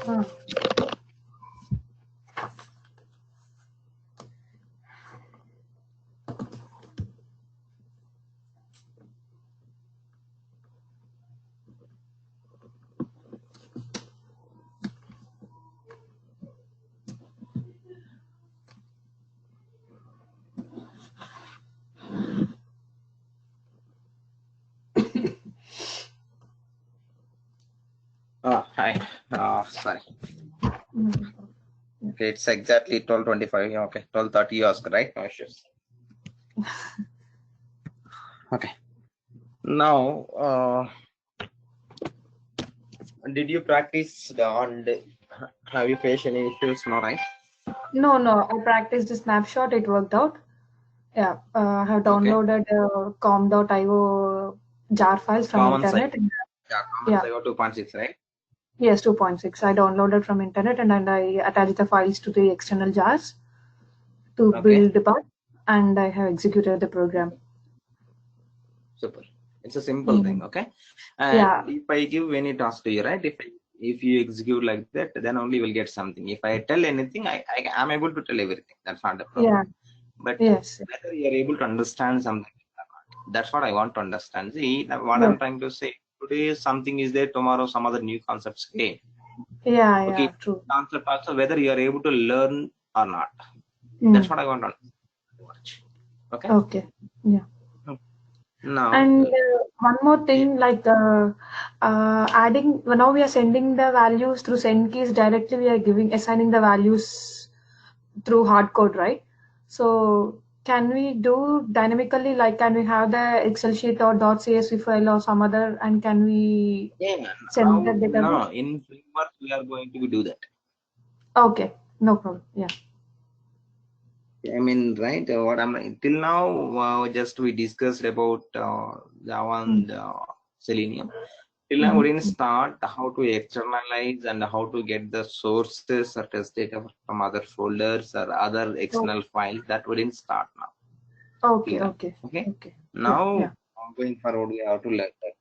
Ah. Hi. Sorry. Mm. Okay, it's exactly 12:25. Okay, 12:30 you asked, right? No issues. Okay. Now, did you practice and have you faced any issues? No, right? No, no. I practiced a snapshot. It worked out. Yeah. I have Okay. downloaded com.io jar files from Common site. internet. Yeah, common Yeah. site 2.6, right? Yes, 2.6. I downloaded from internet and I attached the files to the external jars to Okay. build the part, and I have executed the program. Super. It's a simple thing. Mm. Okay. And Yeah. if I give any task to you, right? If you execute like that, then only you will get something. If I tell anything, I'm able to tell everything. That's not a problem. Yeah. But Yes. whether you are able to understand something, that's what I want to understand. See, what Yeah. I'm trying to say today, something is there, tomorrow, some other new concepts. Okay, Yeah. okay, Yeah. True. concept also whether you are able to learn or not. That's Mm. what I want to watch. Okay, Okay. Yeah. now, And one more thing, like adding, well, now we are sending the values through send keys directly. We are assigning the values through hard code, right? So can we do dynamically? Like, can we have the Excel sheet or .csv file or some other, and can we yeah, send the now, database? no, in framework we are going to do that. Okay, no problem. Yeah. I mean, right? What I'm till now, just we discussed about Java Mm. and Selenium. Till now, we didn't Mm-hmm. start how to externalize and how to get the sources or test data from other folders or other Oh, external files. That we didn't start now. Till okay, now. okay, Okay. okay. Yeah, Now, yeah. going forward, we have to learn that.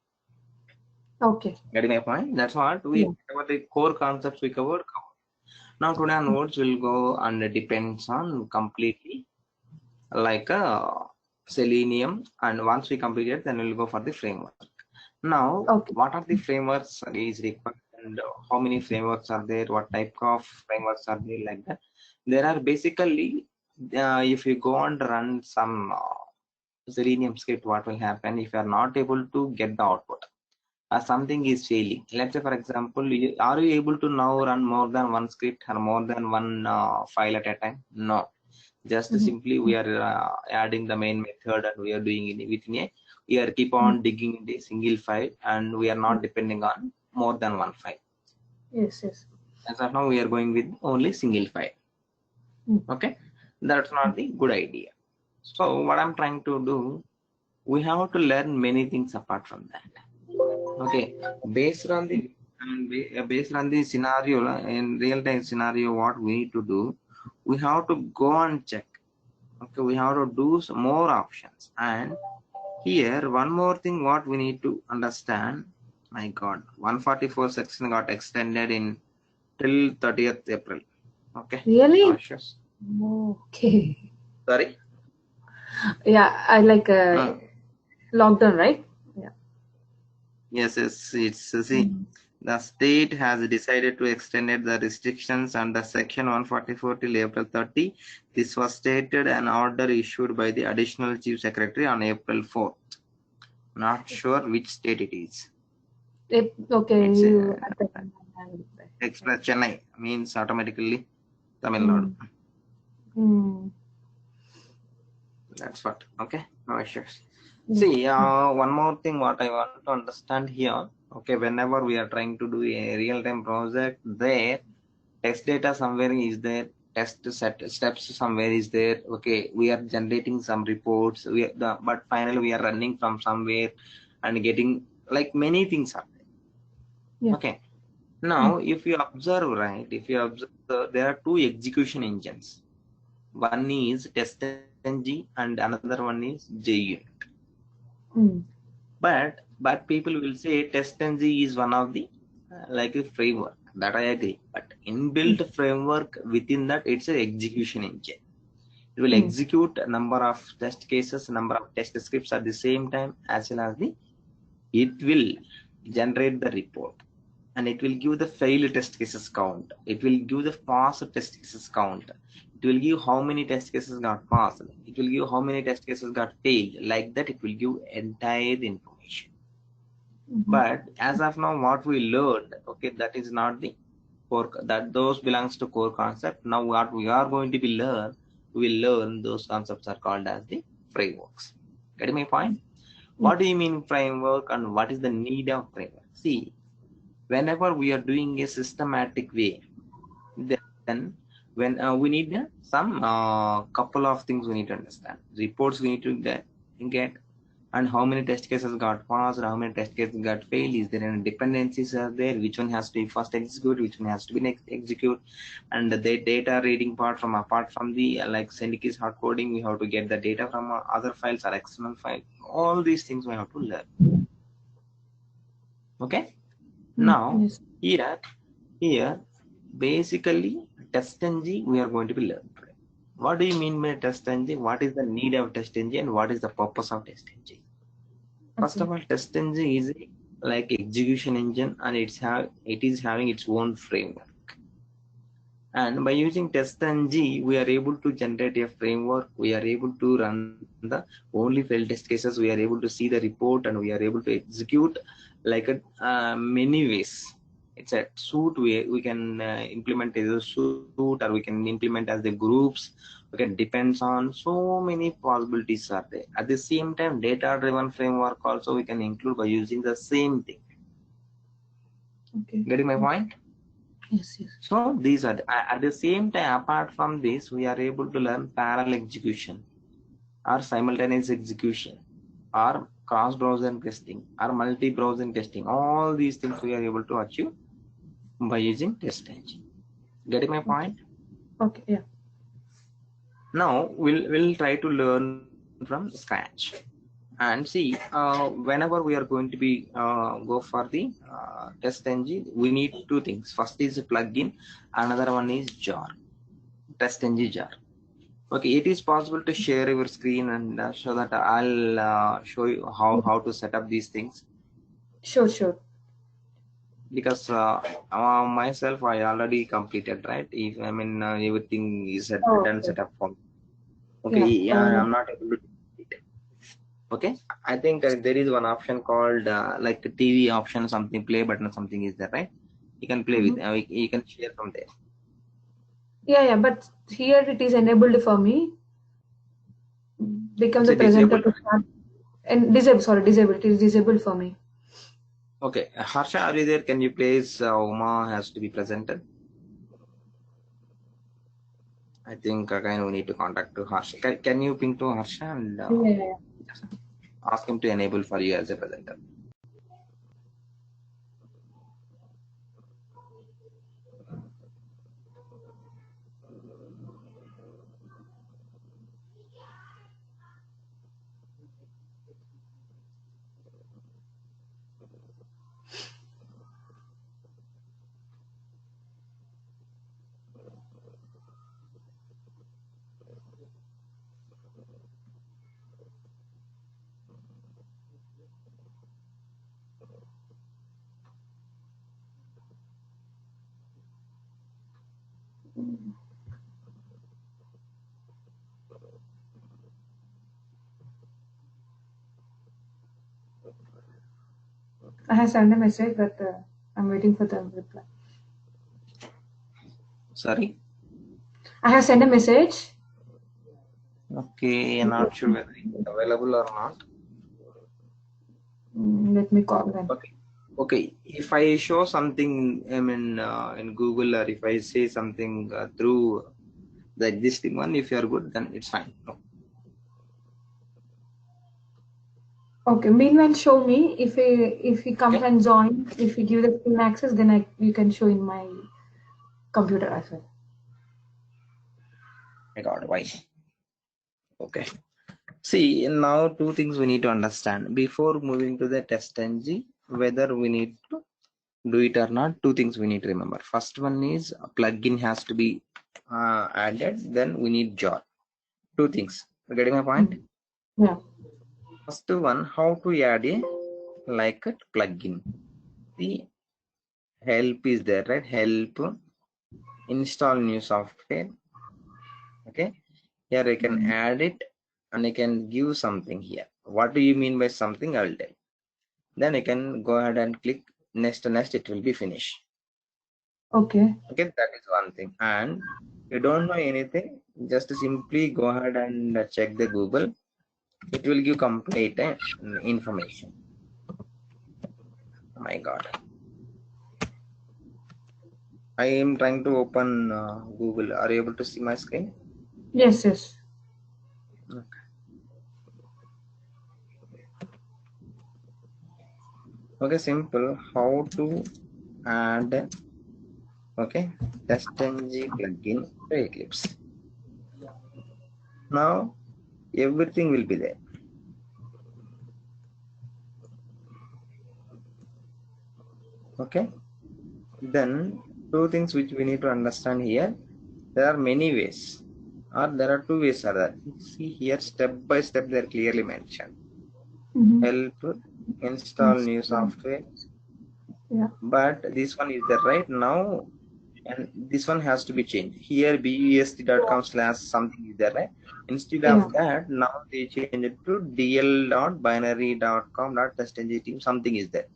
Okay. Getting my point? That's what Yeah. we cover the core concepts we covered. Now, today onwards, will go and it depends on completely like Selenium. And once we complete it, then we'll go for the framework. Now, Okay. what are the frameworks is required and how many frameworks are there? What type of frameworks are there like that? There are basically, if you go and run some Selenium script, what will happen if you are not able to get the output? Something is failing. Let's say, for example, are you able to now run more than one script or more than one file at a time? No. Just Mm-hmm. simply we are adding the main method and we are doing it within a, we are keep on digging into a single file and we are not depending on more than one file. Yes, yes. As of now, we are going with only single file. Mm. Okay, that's not the good idea. So what I'm trying to do, we have to learn many things apart from that. Okay, based on the based on the scenario in real time scenario, what we need to do, we have to go and check. Okay, we have to do some more options. And here one more thing what we need to understand, my god, 144 section got extended in till 30th April. Okay, no Really? issues. Okay. Sorry. Yeah, I like uh, lockdown, right? Yeah. yes, it's see, Mm. the state has decided to extend the restrictions under section 144 till April 30. This was stated an order issued by the additional chief secretary on April 4th. Not sure which state it is. Okay, It's you at the yeah. Express Chennai means automatically Tamil Nadu. Mm. Mm. That's what. Okay, no issues. Yeah. See, Yeah. one more thing what I want to understand here. Okay, whenever we are trying to do a real-time project, there test data somewhere is there, test set steps somewhere is there. Okay, we are generating some reports. But finally we are running from somewhere and getting like many things are Yeah. there. Okay. Now, Mm. if you observe, right, if you observe, there are two execution engines. One is TestNG and another one is JUnit. Mm. But people will say TestNG is one of the like a framework. That I agree. But inbuilt framework within that, it's an execution engine. It will execute a number of test cases, number of test scripts at the same time, as well as it will generate the report, and it will give the failed test cases count. It will give the pass test cases count. It will give how many test cases got passed. It will give how many test cases got failed. Like that, it will give entire information. But as of now, what we learned, okay, that is not the core, that those belongs to core concept. Now what we are going to be learn, we will learn those concepts are called as the frameworks. Getting my point? What do you mean framework, and what is the need of framework? See, whenever we are doing a systematic way, then when we need some couple of things we need to understand. Reports we need to get, and how many test cases got passed, how many test cases got failed, is there any dependencies are there, which one has to be first execute, which one has to be next execute, and the data reading part from apart from the like Syndicate hard coding, we have to get the data from other files or external file. All these things we have to learn. Okay. Now here basically test ng we are going to be learning today. What do you mean by test ng? What is the need of test ng, and what is the purpose of test ng? First of all, test ng is like execution engine, and it is having its own framework. And by using test ng, we are able to generate a framework. We are able to run the only failed test cases. We are able to see the report, and we are able to execute like many ways. It's a suite. We can implement as a suite, or we can implement as the groups. We can depends on so many possibilities are there. At the same time, data-driven framework also we can include by using the same thing. Getting my point? Yes. So these are at the same time. Apart from this, we are able to learn parallel execution, or simultaneous execution, or cross-browser testing, or multi-browser testing. All these things we are able to achieve by using test engine. Getting my point? Okay. Yeah. Now we'll try to learn from scratch and see. Whenever we are going to be go for the test engine, we need two things. First is a plugin, another one is jar, test engine jar. Okay, it is possible to share your screen and so that I'll show you how to set up these things. Sure. Because myself, I already completed, right? If I mean everything is done, set up for me. Okay, yeah, I'm not able to do it. Okay, I think there is one option called like the TV option, something play button or something is there, right? You can play with, you can share from there. Yeah, but here it is enabled for me. Become the presenter to start. And disabled. It is disabled for me. Okay, Harsha, are you there? Can you please, Uma has to be presented. I think again we need to contact to Harsha. Can you ping to Harsha and ask him to enable for you as a presenter? I have sent a message, but I'm waiting for the reply. Sorry? I have sent a message. Okay, I'm not sure whether it's available or not. Let me call them. Okay. If I show something, I mean, in Google, or if I say something through the existing one, if you are good, then it's fine. No. Okay. Meanwhile, show me if he comes and join. If you give the screen access, then you can show in my computer as well. I got it. Why? Okay. See, now two things we need to understand before moving to the test ng, whether we need to do it or not, two things we need to remember. First one is a plugin has to be added, then we need jar. Two things. You getting my point? Yeah. First one, how to add a like a plugin. The help is there, right? Help install new software. Okay, here I can add it and I can give something here. What do you mean by something? I will tell. Then I can go ahead and click next. It will be finished. Okay. Okay, that is one thing. And you don't know anything, just simply go ahead and check the Google. It will give complete information. Oh my God, I am trying to open Google. Are you able to see my screen? Yes, yes. Okay. Okay, simple. How to add TestNG plugin to Eclipse. Now everything will be there. Okay, then two things which we need to understand here. There are many ways, or there are two ways are that. See here, step by step they are clearly mentioned. Help install new software, Yeah. but this one is the right now, and this one has to be changed. Here bust.com / something is there, right? Instead Yeah. of that, now they change it to dl.binary.com.testng something is there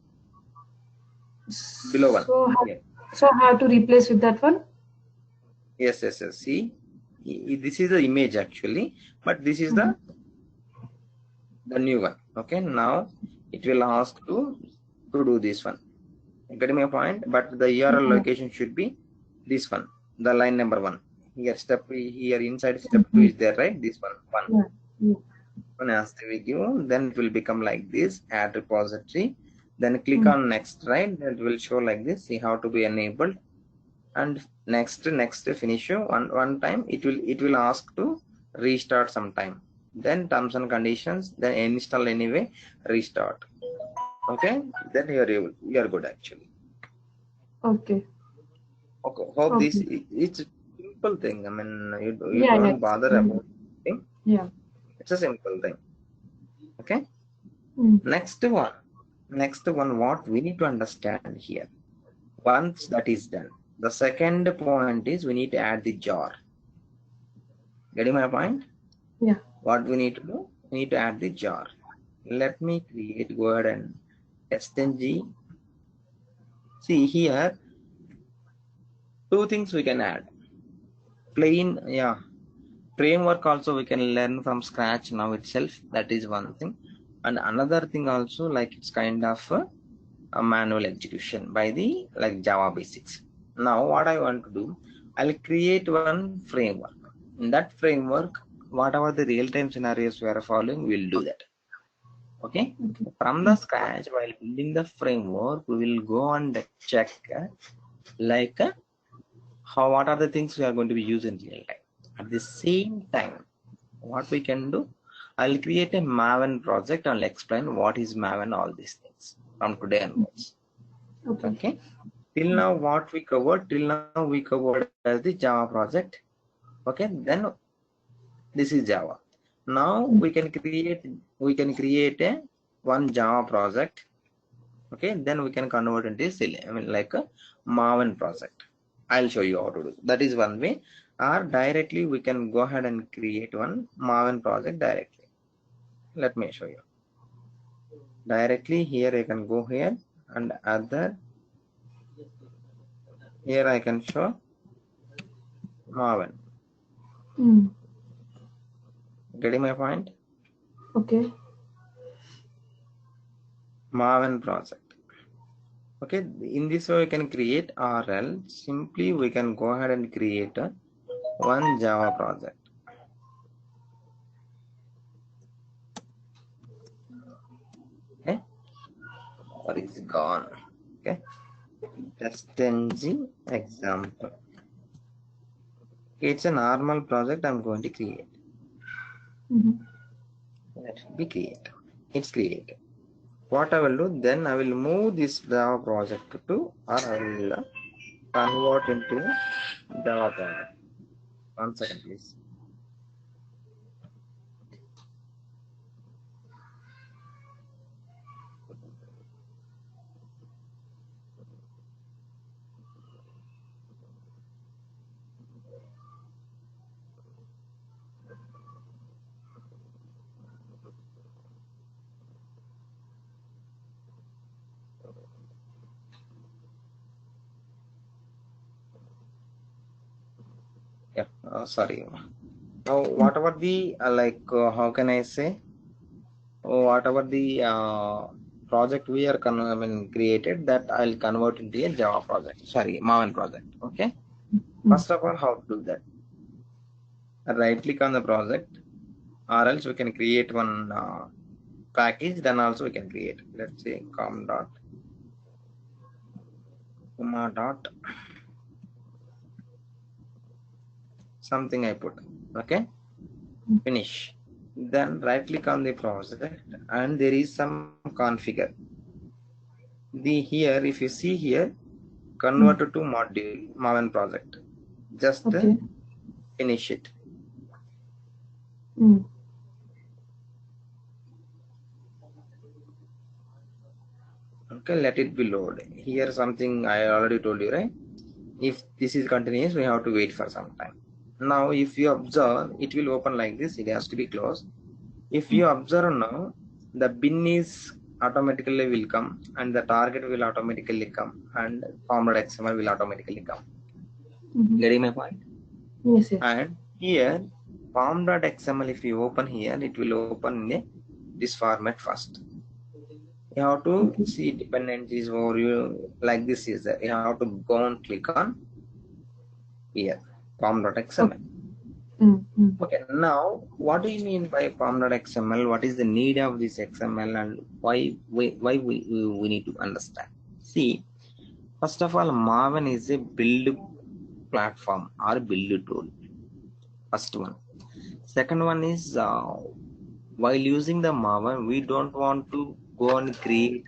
below one. So, Yeah. so I have to replace with that one? Yes. See, this is the image actually, but this is the new one. Okay, now it will ask to do this one. Getting my point? But the URL Yeah. location should be this one, the line number one. Here step here inside step two is there, right? This one. Yeah. Yeah. One as we give, then it will become like this. Add repository. Then click on next, right? It will show like this. See how to be enabled. And next finish you one time. It will ask to restart sometime. Then terms and conditions. Then install anyway. Restart. Okay. Then you are good actually. Okay. Okay. Hope this Okay. it's a simple thing. I mean, you Yeah. don't Yes. bother about thing. Yeah. It's a simple thing. Okay. Mm. Next one, what we need to understand here. Once that is done, the second point is we need to add the jar. Getting my point? Yeah. What we need to do? We need to add the jar. Let me go ahead and stng. See here, two things we can add. Plain, yeah. Framework also we can learn from scratch now itself. That is one thing. And another thing also, like it's kind of a manual execution by the like Java basics. Now what I want to do, I'll create one framework. In that framework, whatever the real-time scenarios we are following, we'll do that. Okay. Okay. From the scratch, while building the framework, we will go and check like what are the things we are going to be using in real time. At the same time, what we can do, I'll create a Maven project and I'll explain what is Maven, all these things from today onwards. Okay. Okay. Till now, what we covered, as the Java project. Okay. Then this is Java. Now we can create a one Java project. Okay. Then we can convert into like a Maven project. I'll show you how to do. That is one way. Or directly we can go ahead and create one Maven project directly. Let me show you. Directly here I can go here and other here I can show Maven. Mm. Getting my point? Okay. Maven project. Okay, in this way we can create RL. Simply we can go ahead and create one Java project. Okay, or is gone. Okay, TestNG example. It's a normal project I'm going to create. Let it be created. It's created. what I will do, then I will move this Java project to, or I will convert into Java project. 1 second, please. Yeah, sorry. Now, whatever the how can I say? Whatever the project we are created, that I'll convert into a Java project. Sorry, Maven project. Okay. First of all, how to do that? Right click on the project, or else we can create one package. Then also we can create. Let's say kuma dot something I put. Okay. Finish. Then right click on the project, and there is some configure. Here, if you see here, converted to module Maven project. Just finish it. Okay, let it be load. Here something I already told you, right? If this is continuous, we have to wait for some time. Now, if you observe, it will open like this. It has to be closed. If you observe now, the bin is automatically will come, and the target will automatically come, and format.xml will automatically come. Getting my point? Yes, yes. And here, form.xml, if you open here, it will open in this format first. You have to see dependencies, or you like this is that you have to go and click on here, form.xml. Okay, now what do you mean by form.xml? What is the need of this XML, and why we need to understand? See, first of all, Maven is a build platform or build tool. First one. Second one is while using the Maven, we don't want to go and create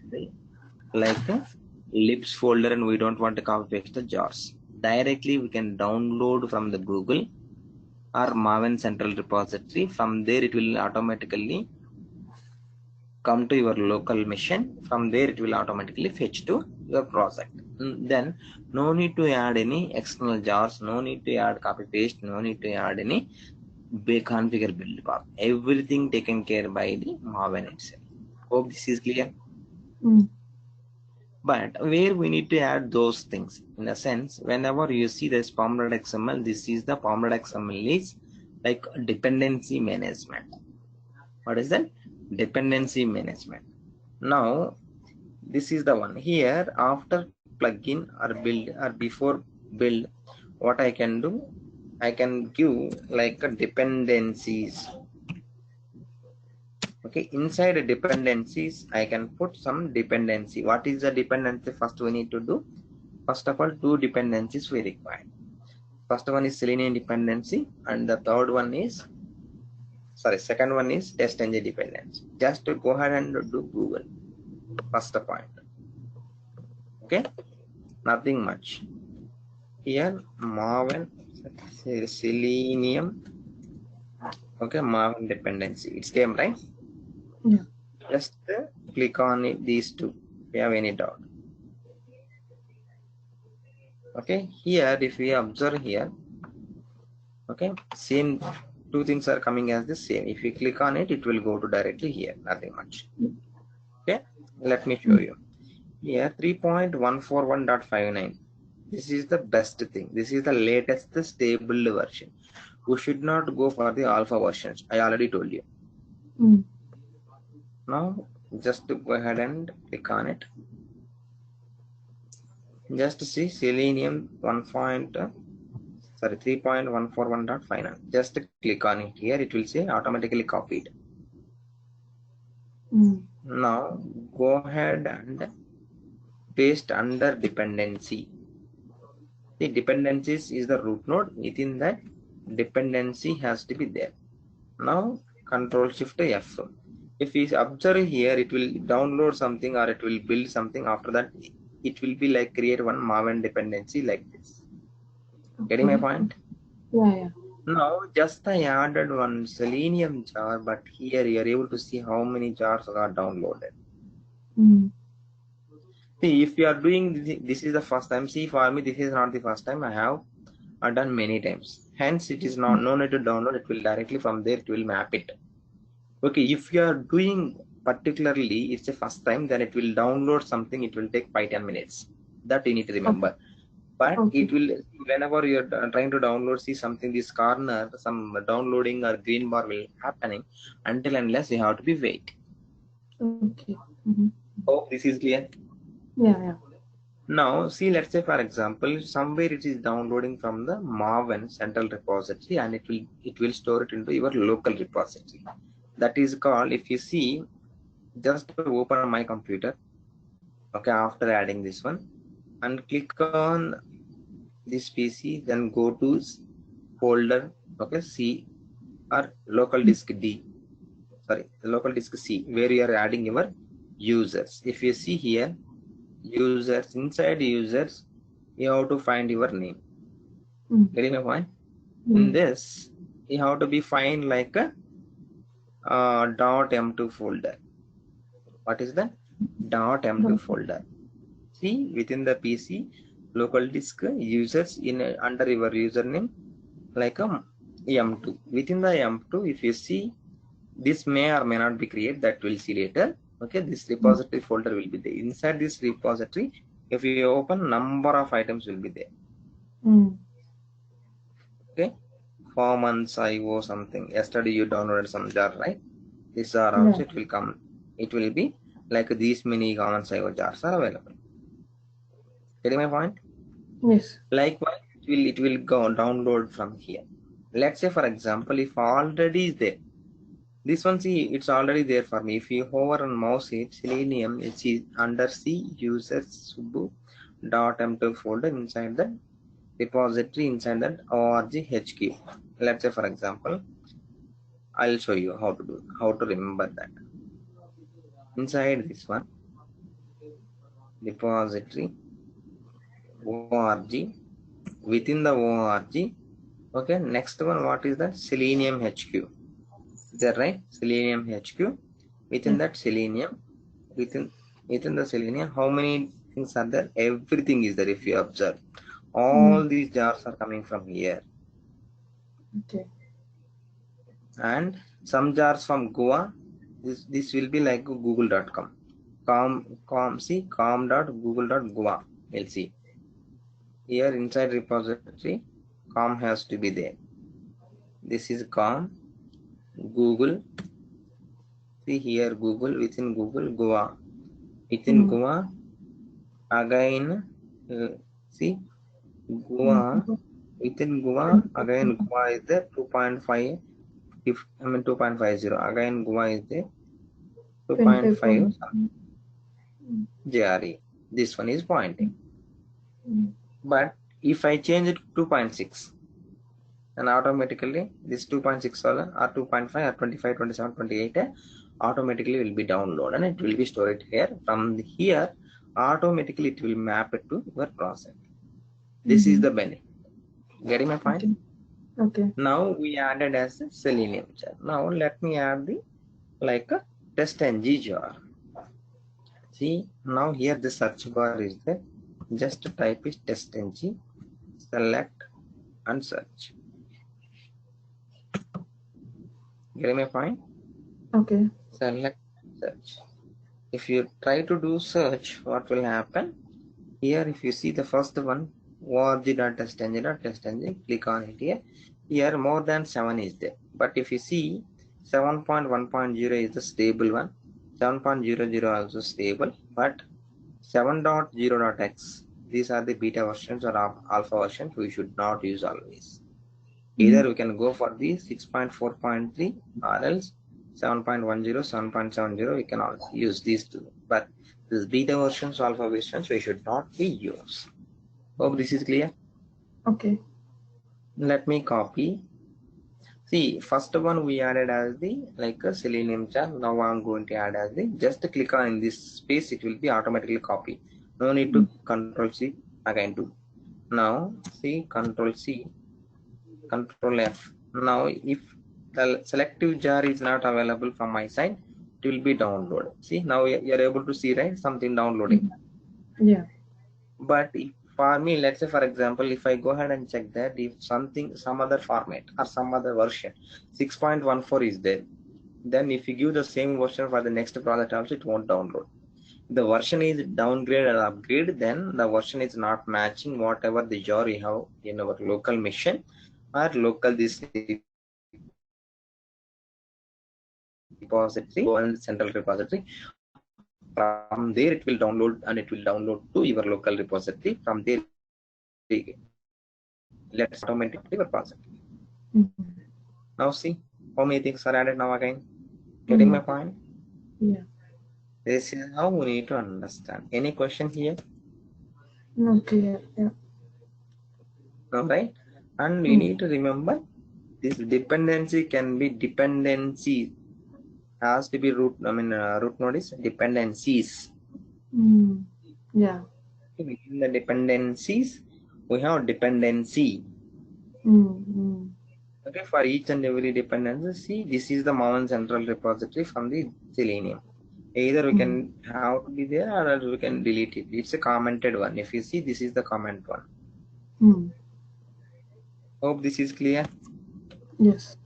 like a libs folder, and we don't want to copy paste the jars. Directly we can download from the Google or Maven central repository. From there it will automatically come to your local machine. From there it will automatically fetch to your project. Then no need to add any external jars, no need to add copy paste, no need to add any configure build path. Everything taken care by the Maven itself. Hope this is clear. But where we need to add those things, in a sense, whenever you see this pom.xml, this is the pom.xml is like dependency management. What is that? Dependency management. Now, this is the one here. After plugin or build or before build, what I can do, I can give like a dependencies. Okay, inside the dependencies, I can put some dependency. What is the dependency? First, we need to do. First of all, two dependencies we require. First one is Selenium dependency, and the third one is, second one is TestNG dependency. Just to go ahead and do Google. First point. Okay, nothing much. Here, Maven, Selenium. Okay, Maven dependency. It's came, right? Yeah. Just click on it, these two. If you have any doubt. Okay, here if we observe here, okay, same two things are coming as the same. If you click on it, it will go to directly here, nothing much. Okay, let me show you. Here 3.141.59. This is the best thing. This is the latest stable version. We should not go for the alpha versions. I already told you. Now just to go ahead and click on it. Just see Selenium 3.141.59. Just click on it here. It will say automatically copied. Now go ahead and paste under dependency. The dependencies is the root node. Within that, dependency has to be there. Now Control Shift F. If we observe here, it will download something or it will build something. After that, it will be like create one Maven dependency like this. Getting my Okay. point? Yeah, yeah. Now, just I added one Selenium jar, but here you are able to see how many jars are downloaded. Mm. See, if you are doing this is the first time. See, for me, this is not the first time. I have done many times. Hence, it is not no need to download. It will directly from there. It will map it. Okay, if you are doing particularly, it's the first time, then it will download something. It will take 5-10 minutes. That you need to Okay. remember. But Okay. it will, whenever you're trying to download, see something, this corner, some downloading or green bar will happening until unless you have to be wait. Okay. Mm-hmm. Hope this is clear. Yeah, yeah. Now, see, let's say for example, somewhere it is downloading from the Maven central repository, and it will store it into your local repository. That is called, if you see, just open my computer. Okay, after adding this one, and click on this PC, then go to folder. Okay, C or local disk D. Sorry, local disk C, where you are adding your users. If you see here, users, inside users, you have to find your name. Mm. Getting my point? In Mm. this, you have to be find like a .m2 folder. What is that? .m2 folder. See, within the PC, local disk users in under your username like a m2. Within the m2, if you see, this may or may not be created. That we'll see later. Okay, this Mm. repository folder will be there. Inside this repository, if you open, number of items will be there. Mm. Okay, 4 months IO something. Yesterday you downloaded some jar, right? These are Yeah. also, it will come. It will be like these many common IO jars are available. Getting my point? Yes. Likewise, it will go download from here. Let's say for example, if already is there, this one, see, it's already there for me. If you hover and mouse it, Selenium, it's under C users subu .m2 folder, inside that repository, inside that org HQ. Let's say for example, I'll show you how to remember that. Inside this one, repository org, within the org. Okay, next one, what is that? Selenium HQ. Is that right? Selenium HQ. Within Yeah. that Selenium, within the Selenium, how many things are there? Everything is there. If you observe, Mm. all these jars are coming from here, Okay. and some jars from Goa. This will be like google.com. com.google.goa. We'll see here inside repository. Com has to be there. This is com Google. See here, Google, within Google Goa. Within Mm. Goa again. See, Goa, Mm. within Goa again, Goa is there 2.5. If I mean 2.50, again Goa is there 2.5 25. Mm. JRE. This one is pointing. Mm. But if I change it to 2.6, then automatically this 2.6 or 2.5 or 25, 27, 28 automatically will be downloaded, and it will be stored here. From here, automatically it will map it to your process. This is Mm-hmm. the benefit. Getting my point? Okay. Okay. Now we added as a Selenium jar. Now let me add the like a test ng jar. See, now here the search bar is there. Just type is test ng, select and search. Getting my point? Okay. Select search. If you try to do search, what will happen? Here, if you see the first one, org.testng, click on it here. Here, more than 7 is there. But if you see, 7.1.0 is the stable one. 7.00 also stable. But 7.0.x, these are the beta versions or alpha versions we should not use always. Mm-hmm. Either we can go for the 6.4.3 or else 7.10, 7.70, we can also use these two. But these beta versions, alpha versions, we should not be used. Hope this is clear. Okay. Let me copy See, first one we added as the like a selenium chart. Now I'm going to add as the just click on this space, it will be automatically copied. No need to control C again do. Now see control C, control F. Now if the selective jar is not available from my side, it will be download. See now you're able to see right something downloading. Yeah. But if, for me, let's say for example, if I go ahead and check that if something, some other format or some other version 6.14 is there, then if you give the same version for the next project also, it won't download. The version is downgrade or upgrade, then the version is not matching whatever the jar you have in our local machine or local this repository, go and central repository. From there it will download and it will download to your local repository. From there, let's automatically your project. Now see how many things are added now again. Getting my point? Yeah. This is how we need to understand. Any question here? No, clear. Yeah. No, right? And we need to remember this dependency can be dependency has to be root. I mean root node is dependencies. Yeah. Within the dependencies, we have dependency. Okay, for each and every dependency, see this is the Maven central repository from the Selenium. Either we can have to be there or else we can delete it. It's a commented one. If you see, this is the comment one. Hope this is clear. Yes.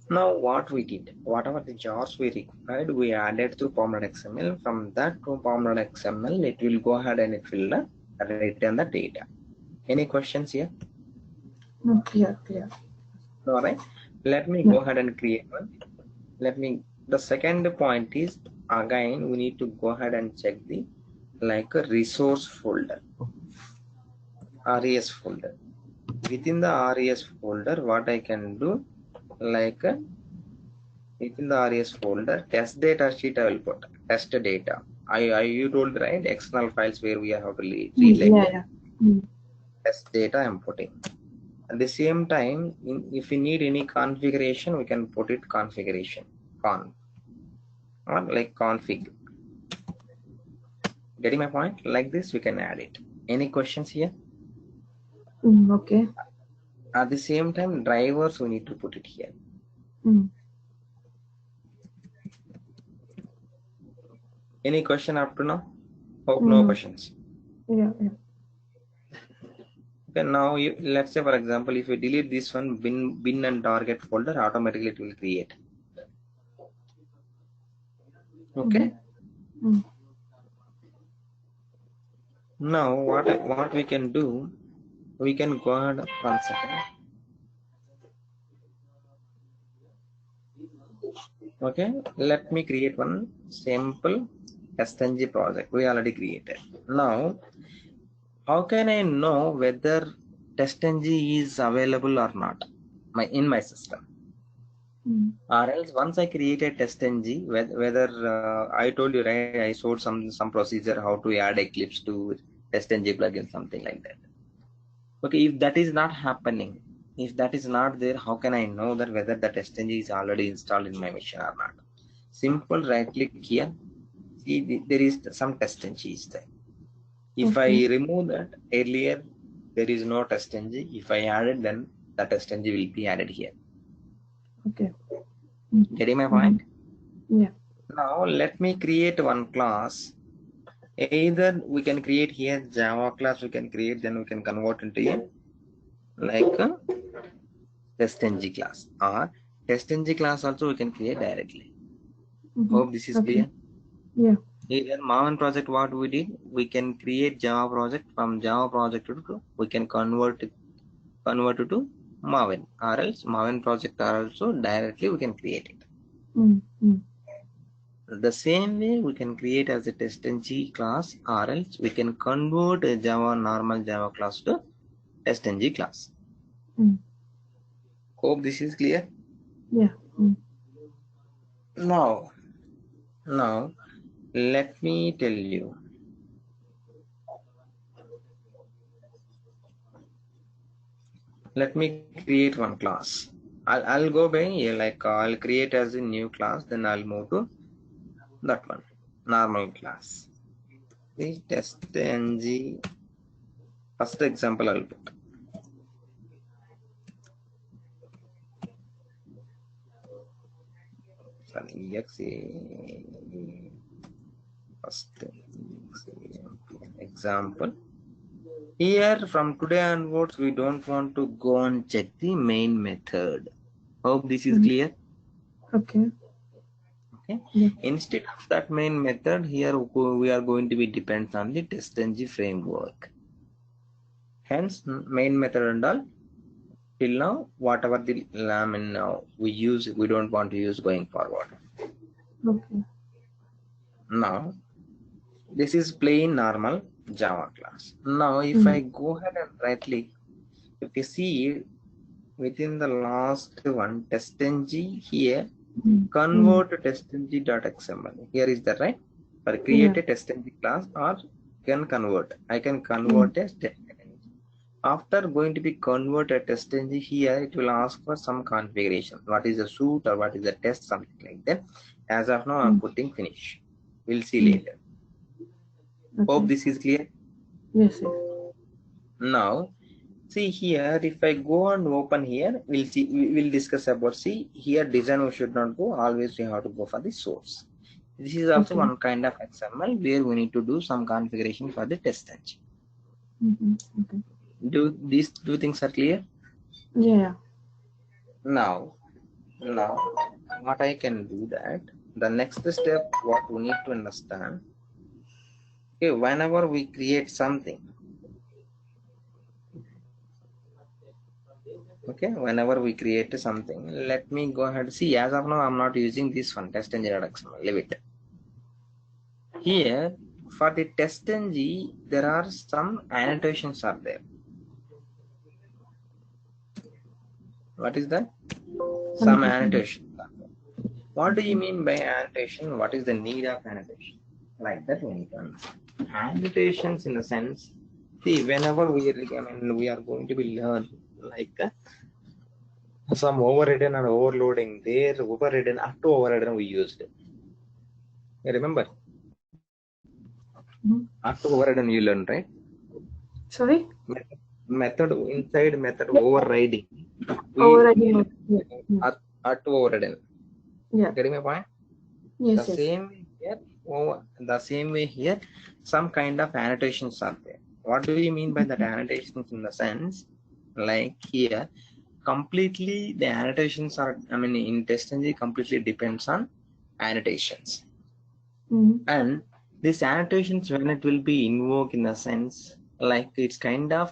Now what we did, whatever the jars we required, we added through pom.xml. From that to pom.xml, it will go ahead and it will return the data. Any questions here? No, clear. All right. Let me go ahead and create one. The second point is, again, we need to go ahead and check the like a resource folder, res folder. Within the res folder, what I can do, like within the res folder, test data sheet I will put test data. You told right external files where we have to read like that. Test data I'm putting. At the same time, if we need any configuration, we can put it configuration con or like config. Getting my point? Like this, we can add it. Any questions here? Okay. At the same time, drivers we need to put it here. Any question up to now? Hope no questions. Yeah. Okay, now let's say for example, if you delete this one bin and target folder, automatically it will create. Okay. Now what we can do, we can go ahead 1 second. Okay, let me create one simple SNG project we already created. Now how can I know whether TestNG is available or not in my system? Or else once I created TestNG, whether I told you right, I showed some procedure how to add Eclipse to TestNG plugin, something like that. Okay, if that is not happening, if that is not there, how can I know that whether the TestNG is already installed in my machine or not? Simple, right click here. See, there is some TestNG is there. If I remove that earlier, there is no TestNG. If I add it, then the TestNG will be added here. Okay. Getting my point? Yeah. Now let me create one class. Either we can create here Java class, we can create, then we can convert into a like a TestNG class, or TestNG class also we can create directly. Hope this is clear. Yeah. In Maven project, what we did, we can create Java project. From Java project to we can convert it to Maven, or else Maven project are also directly we can create it. The same way we can create as a TestNG class, or else we can convert a normal Java class to TestNG class. Hope this is clear. Yeah. Now let me tell you. Let me create one class. I'll go by like I'll create as a new class, then I'll move to that one, normal class. The test ng first example I'll put. Sorry, exe first example. Here from today onwards, we don't want to go and check the main method. Hope this is clear. Okay. Okay. Yeah. Instead of that main method, here we are going to be depends on the TestNG framework. Hence, main method and all. Till now, whatever the now we use, we don't want to use going forward. Okay. Now, this is plain normal Java class. Now, if I go ahead and rightly, if you see within the last one, TestNG here, convert testng.xml. Here is that right? For create a TestNG class or can convert. I can convert as TestNG. After going to be converted TestNG here, it will ask for some configuration. What is the suit or what is the test, something like that. As of now, I'm putting finish. We'll see later. Okay. Hope this is clear. Yes. Now, see here, if I go and open here, we'll see, we'll discuss about, see here design we should not go, always we have to go for the source. This is also one kind of XML where we need to do some configuration for the test engine. Okay. Do these two things are clear? Yeah. Now what I can do that, the next step what we need to understand, okay, whenever we create something, okay, whenever we create something, let me go ahead. See, as of now I'm not using this one, testng.xml, leave it. Here for the testng there are some annotations are there. What is that? Some annotation. What do you mean by annotation? What is the need of annotation? Like that we need to understand. Annotations in the sense, see, whenever we are going to be learn like some overridden and overloading. There overridden, up to overridden we used. You remember? Up to overridden you learn, right? Sorry? Method inside method overriding. Overriding. Up to overridden. Yeah. Getting my point? Yes. The same way here, some kind of annotations are there. What do you mean by that annotations in the sense, like here, completely the annotations are, in TestNG completely depends on annotations. And these annotations, when it will be invoked in the sense, like it's kind of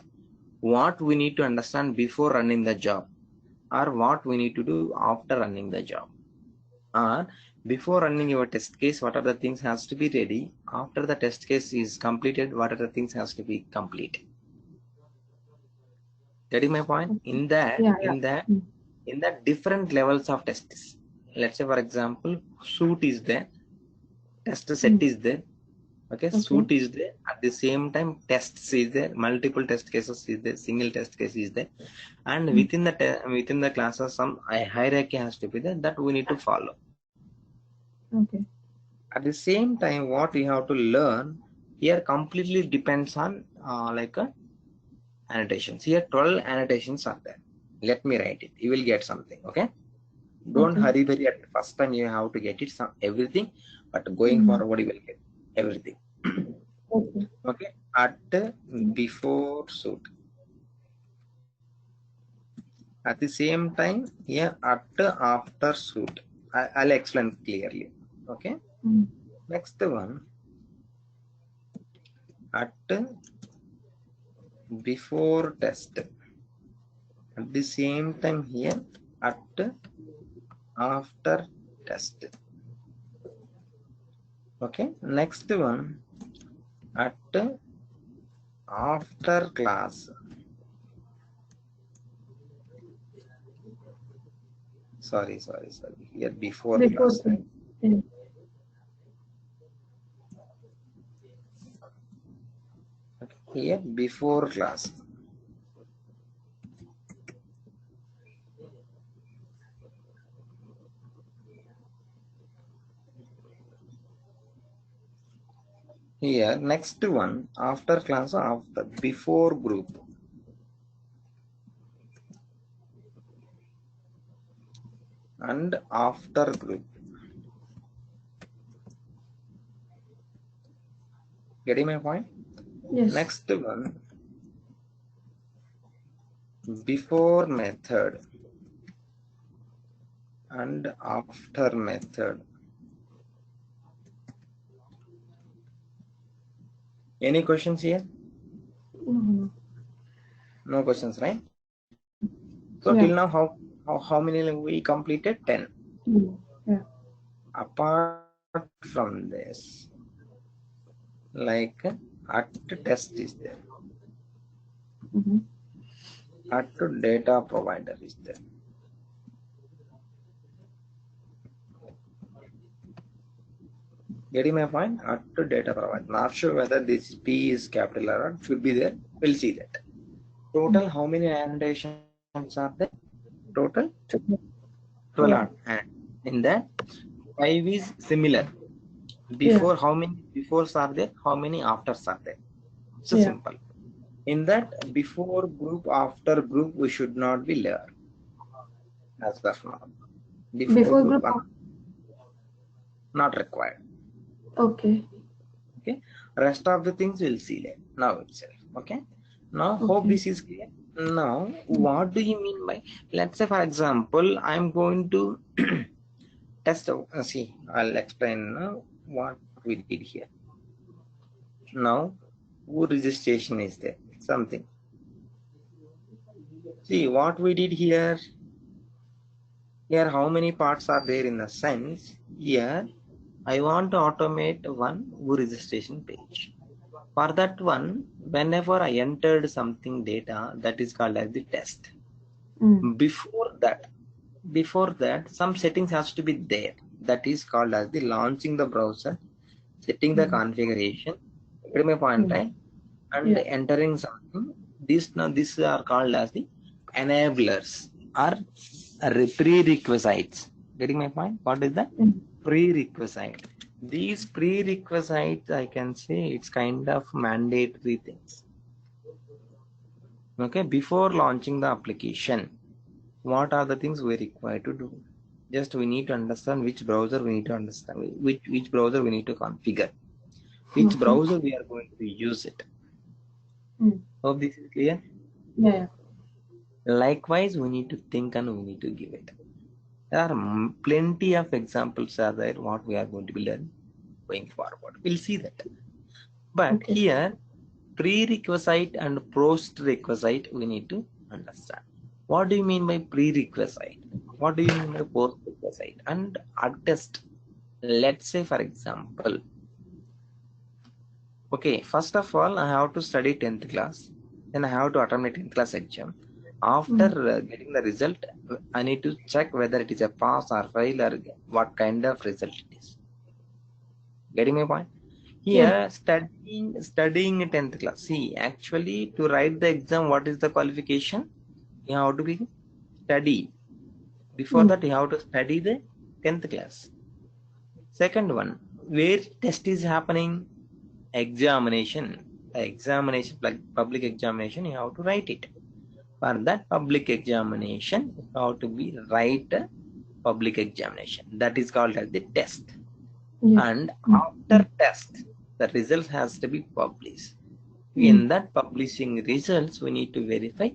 what we need to understand before running the job, or what we need to do after running the job. Or before running your test case, what are the things has to be ready? After the test case is completed, what are the things has to be complete? That is my point. In that different levels of tests. Let's say for example, suit is there, test set is there. Okay, suit is there. At the same time, tests is there, multiple test cases is there, single test case is there, and within the classes, some hierarchy has to be there that we need to follow. Okay. At the same time, what we have to learn here completely depends on annotations. Here 12 annotations are there. Let me write it. You will get something. Okay. Don't hurry at the first time. You have to get it everything, but going forward you will get everything. Okay. At before suit. At the same time, here at after suit. I'll explain clearly. Okay. Next one. At before test. At the same time here at after test. Okay. Next one at after class. Sorry. Here before class. Right? Okay. Here before class. Here, next one, after class, after, before group. And after group. Getting my point? Yes. Next one, before method and after method. Any questions here? Mm-hmm. No questions, right? So till Yeah. now, how many we completed? 10. Yeah. Apart from this, like at test is there, Mm-hmm. at data provider is there. Getting my point? At data provider. Not sure whether this P is capital or not. Should be there. We'll see that. Total, how many annotations are there? Total Yeah. 12. And in that, 5 is similar. Yeah. Before, how many befores are there? How many afters are there? So Yeah. simple. In that, before group, after group, we should not be there as of now. Before Before group, group. not required. Okay. Okay. Rest of the things we'll see later. Now itself. Okay. Now, hope Okay. this is clear. Now, what do you mean by, let's say, for example, I'm going to test. See, I'll explain what we did here. Now, who registration is there? Something. See, what we did here. Here, how many parts are there in the sense? Here, I want to automate one who registration page. For that one, whenever I entered something data, that is called as the test. Mm. Before that, some settings has to be there. That is called as the launching the browser, setting the Mm. configuration, get my point, Mm. right? And Yeah. entering something. These are called as the enablers or prerequisites. Getting my point? What is that? Mm. Prerequisite. These prerequisites, I can say it's kind of mandatory things. Okay, before launching the application, what are the things we require to do? Just we need to understand which browser we need to understand, which browser we need to configure, which Okay. browser we are going to use it. Mm. Hope this is clear. Yeah. Likewise, we need to think and we need to give it. There are plenty of examples are there what we are going to be learning going forward. We'll see that. But Okay. here, prerequisite and post-requisite we need to understand. What do you mean by prerequisite? What do you mean by post-requisite? And attest. Let's say, for example, okay, first of all, I have to study 10th class. Then I have to attempt a 10th class exam. After Mm. getting the result, I need to check whether it is a pass or fail or what kind of result it is. Getting my point? Yeah. Here, studying 10th class. See, actually, to write the exam, what is the qualification? You have to be study. Before Mm. that, you have to study the 10th class. Second one, where test is happening? Examination. The examination, like public examination, you have to write it. For that public examination, you have to be write a public examination. That is called as the test. Yeah. And Mm. after test, the results has to be published. Mm. In that publishing results, we need to verify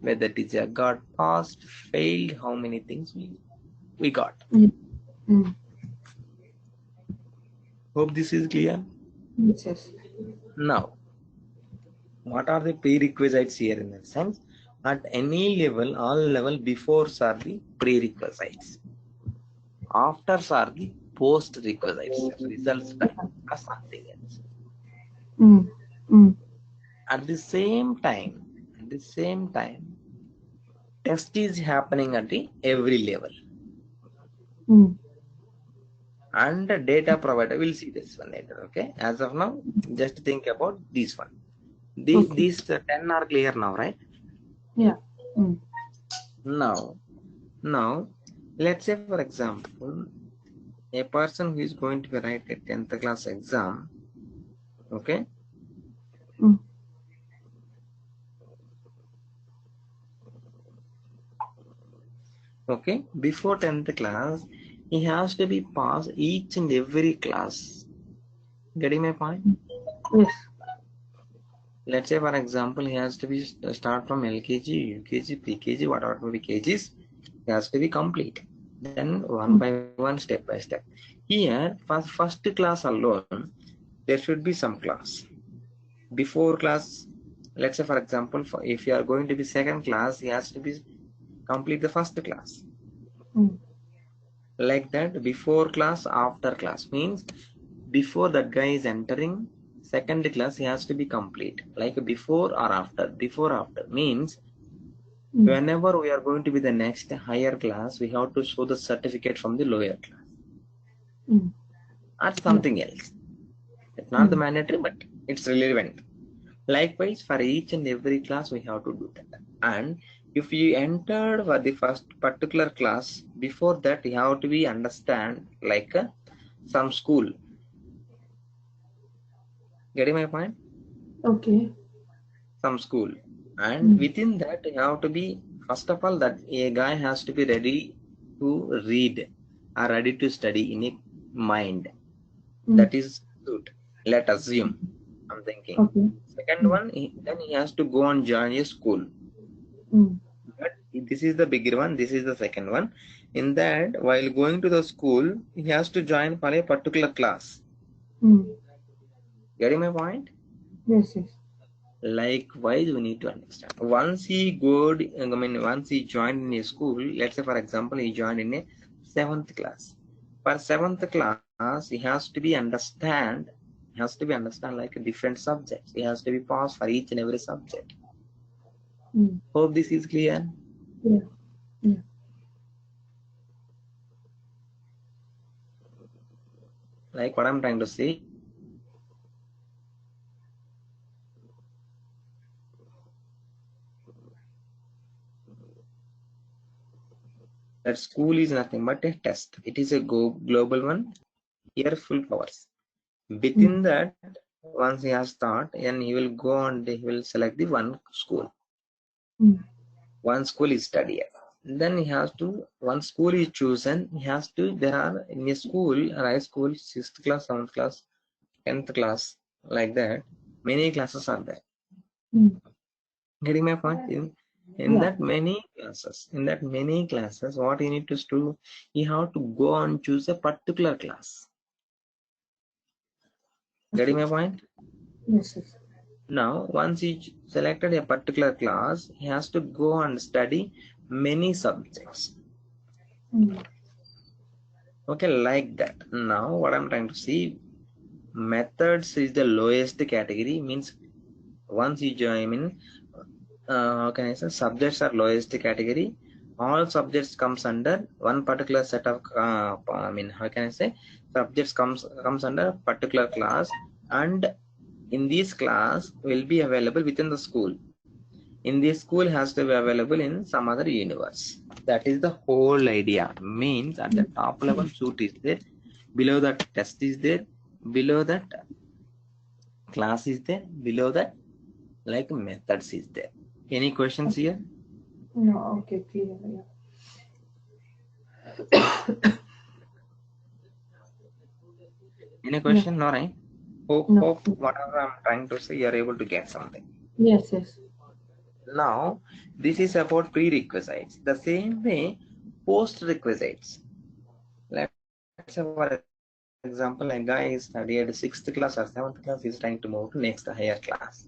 whether teacher got passed, failed, how many things we got. Mm. Mm. Hope this is clear. Yes. Yes. Now, what are the prerequisites here in that sense? At any level, all level befores are the prerequisites. Afters are the post requisites, results type or something else. Mm. Mm. At the same time, test is happening at the every level. Mm. And the data provider, we'll see this one later. Okay, as of now, just think about this one. Okay. These 10 are clear now, right? Yeah. Mm. Now, let's say for example, a person who is going to write a 10th class exam, Okay. Mm. Okay. Before 10th class, he has to be passed each and every class. Getting my point? Yes. Let's say, for example, he has to be start from LKG, UKG, PKG, whatever may be KGs. He has to be complete. Then one by one, step by step. Here, first class alone, there should be some class. Before class, let's say for example, if you are going to be second class, he has to be complete the first class. Mm. Like that, before class, after class means before that guy is entering second class, he has to be complete. Like before or after. Before after means Mm. whenever we are going to be the next higher class, we have to show the certificate from the lower class Mm. or Yeah. something else. It's not the Mm. mandatory, but it's relevant. Likewise, for each and every class, we have to do that. And if you entered for the first particular class, before that, you have to be understand like some school. Getting my point? Okay. Some school. And Mm. within that, you have to be, first of all, that a guy has to be ready to read or ready to study in a mind. Mm. That is good. Let assume. I'm thinking. Okay. Second Mm. one, then he has to go and join a school. Mm. But this is the bigger one. This is the second one. In that, while going to the school, he has to join for a particular class. Mm. Getting my point? Yes. Yes. Likewise, we need to understand. Once he once he joined in a school, let's say for example, he joined in a seventh class. For seventh class, he has to be understand. He has to be understand like different subjects. He has to be passed for each and every subject. Mm. Hope this is clear. Yeah. Yeah. Like what I'm trying to say. That school is nothing but a test. It is a global one. Here full powers. Mm. Within that, once he has start, and he will go and he will select the one school. Mm. One school is studied. Then he has to, one school is chosen. He has to, there are in a school, high school, 6th class, 7th class, 10th class, like that. Many classes are there. Mm. Getting my point? In Yeah. that many classes, what he need to do, he have to go and choose a particular class. Getting Okay. my point? Yes. Yes. Now, once he selected a particular class, he has to go and study many subjects. Mm. Okay, like that. Now, what I'm trying to see, methods is the lowest category. Means once you join in, how can I say, subjects are lowest category. All subjects comes under one particular set of, how can I say, subjects comes under particular class, and in this class will be available within the school. In this school has to be available in some other universe. That is the whole idea. Means at the Mm. top level suit is there, below that test is there, below that class is there, below that like methods is there. Any questions here? No. Okay. Clear. Yeah. Any No. question? No, right? Hope No. hope whatever I'm trying to say, you're able to get something. Yes. Yes. Now, this is about prerequisites. The same way, post requisites. Let's say, for example, a guy is studied 6th class or 7th class, is trying to move to next higher class.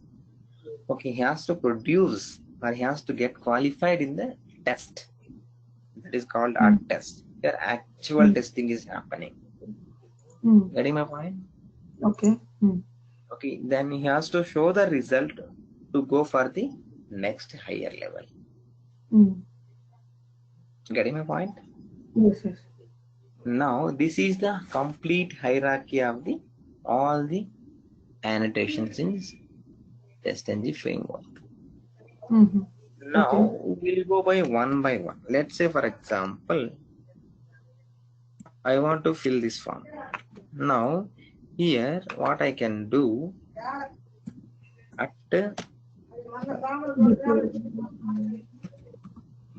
Okay, he has to produce or he has to get qualified in the test. That is called art test. Mm. Where actual testing Mm. is happening. Mm. Getting my point? Okay. Mm. Okay, then he has to show the result to go for the next higher level. Mm. Getting my point? Yes. Yes. Now, this is the complete hierarchy of the all the annotations in test engine framework. Mm-hmm. Okay. Now, we'll go by one. Let's say, for example, I want to fill this form. Now, here, what I can do, at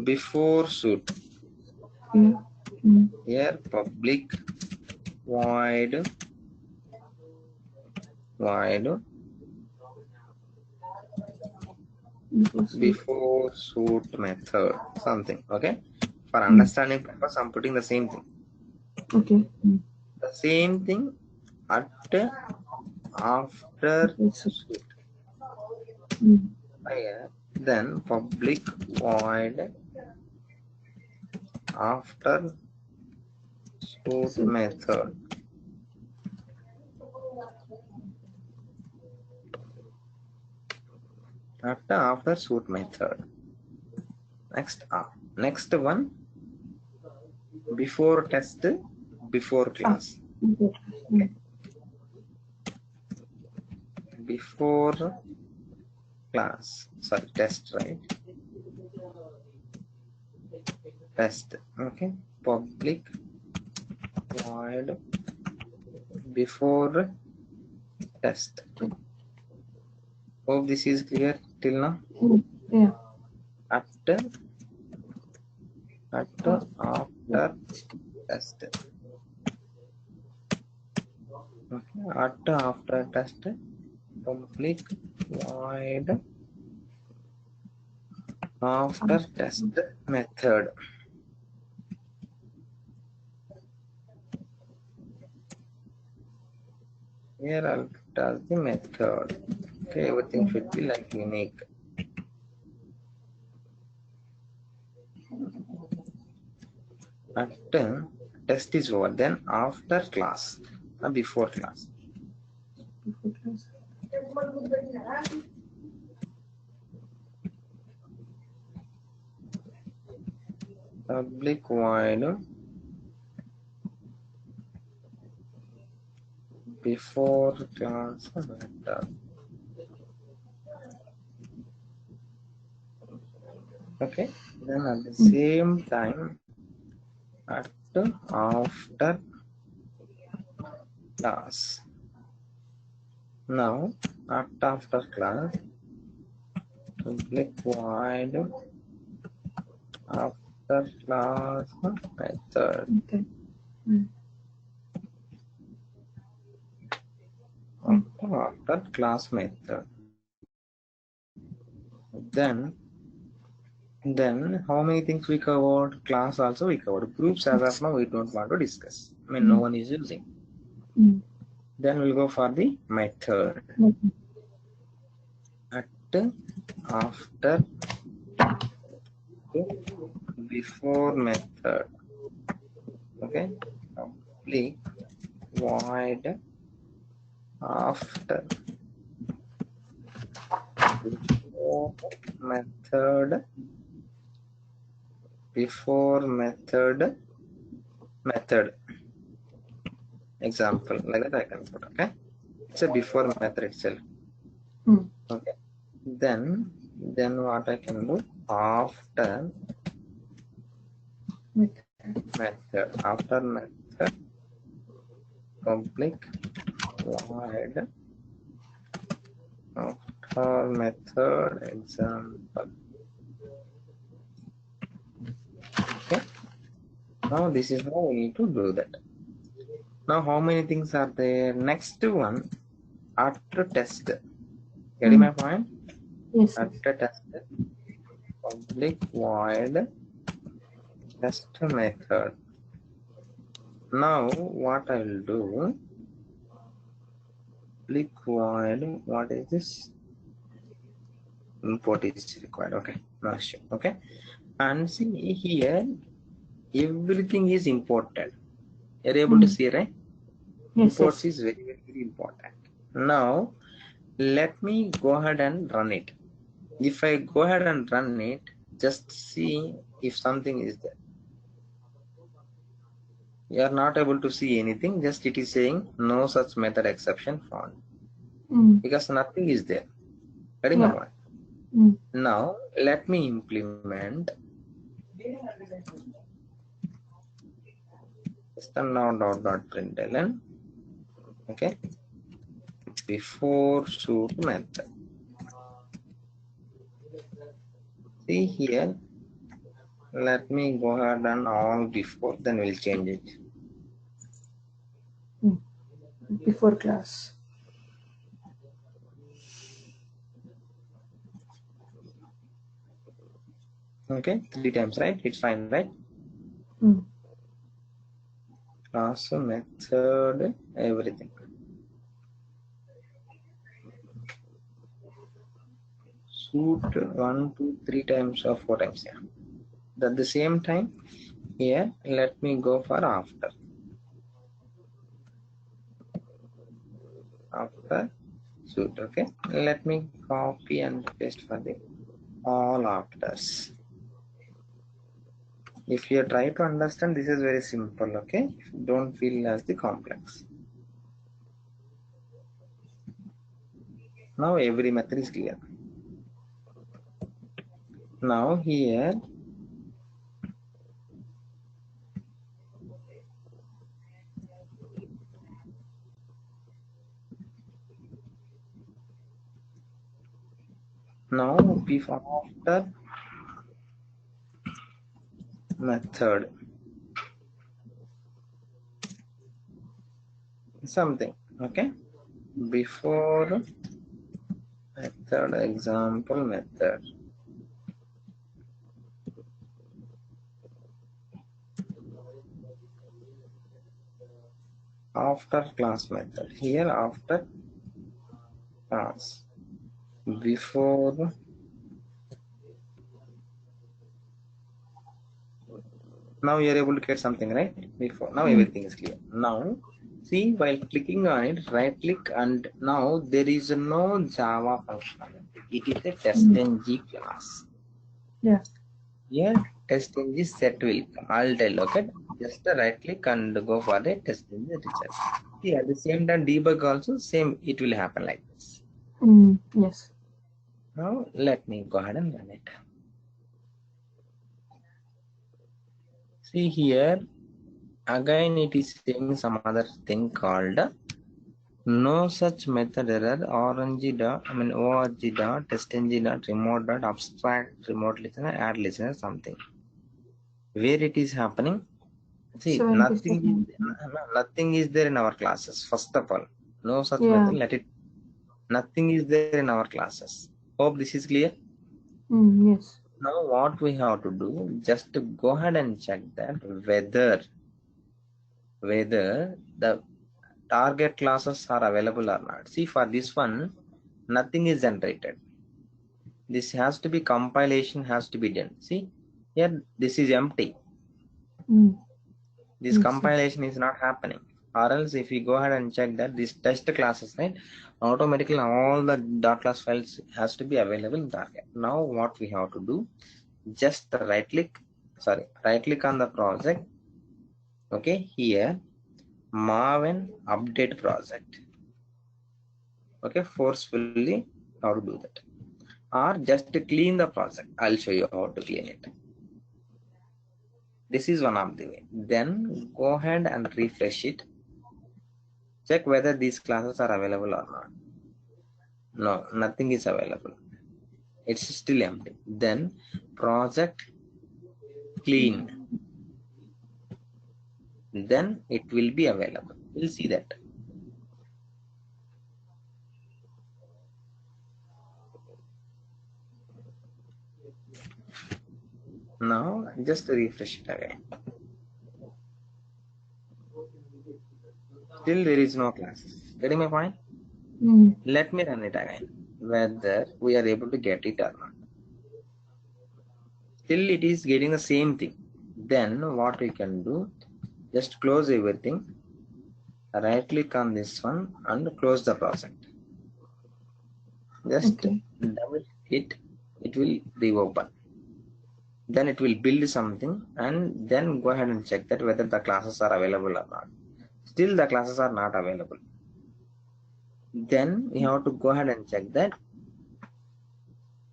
before shoot. Here public void before shoot method something. Okay, for understanding purpose I'm putting the same thing. Okay. The same thing at after shoot. Here then public void after shoot method. After shoot method. Next one before test before class. Okay. Before class, sorry, test, right? Test. Okay, public void before test. Hope this is clear till now. Yeah. After test. Okay, after test public void after test method. Here I'll tell the method. Okay, everything should be like unique. After test is over, then after class, before class. Public void before class method. Okay, then at the same time after class. Now after class public void after class method. Okay. After class method. Then how many things we covered? Class also we covered. Groups as of now we don't want to discuss. I mean no one is using. Then we'll go for the method. After before method. Okay, public void after before method example like that I can put. Okay, it's a before method itself. Okay, then what I can do after method public void after method example. Okay, now this is how we need to do that. Now how many things are there? Next one after test. Getting my point? Yes. After test public void test method. Now what I will do, public void, what is this? Import is required. Okay, no issue. Okay, and see here everything is imported. You're able to see, right? Yes, Imports is very, very important. Now let me go ahead and run it. If I go ahead and run it, just see if something is there. You are not able to see anything, just it is saying no such method exception found, because nothing is there. Getting my point? Now let me implement system now dot println. Okay, before shoot method. See here, let me go ahead and all before, then we'll change it. Before class. Okay, 3 times, right? It's fine, right? Class, method, everything. Shoot 1, 2, 3 times or 4 times, yeah. At the same time, here, let me go for after. After shoot, okay. Let me copy and paste for the all afters. If you try to understand, this is very simple, okay? Don't feel as the complex. Now every method is clear. Now here, now before after method something, okay? Before method, example method. After class method. Here after class. Before now you are able to get something, right? Before now everything is clear. Now see, while clicking on it, right click, and now there is no Java functionality. It is a testng class. Yeah. Here testng set will come. I'll tell, okay? Just right click and go for the testng result. See, at the same time debug also same, it will happen like this. Yes. Now let me go ahead and run it. See here, again it is saying some other thing called no such method error org dot testng dot remote dot abstract remote listener add listener something. Where it is happening? See, 77. nothing is there in our classes. First of all, no such Yeah. method. Nothing is there in our classes. Hope this is clear. Yes. Now what we have to do, just to go ahead and check that whether the target classes are available or not. See, for this one, nothing is generated. This has to be compilation has to be done. See, here this is empty. This compilation is not happening. Or else if we go ahead and check that this test classes, right, automatically all the dot class files has to be available in target. Now what we have to do, just right click on the project. Okay, here Maven update project. Okay, forcefully how to do that, or just to clean the project. I'll show you how to clean it. This is one of the way. Then go ahead and refresh it. Check whether these classes are available or not. No, nothing is available. It's still empty. Then project clean. Then it will be available. We'll see that. Now just refresh it again. Still there is no classes. Getting my point? Let me run it again, whether we are able to get it or not. Still it is getting the same thing. Then what we can do, just close everything, right click on this one and close the project. Just double hit, it will reopen. Then it will build something, and then go ahead and check that whether the classes are available or not. Still the classes are not available. Then we have to go ahead and check that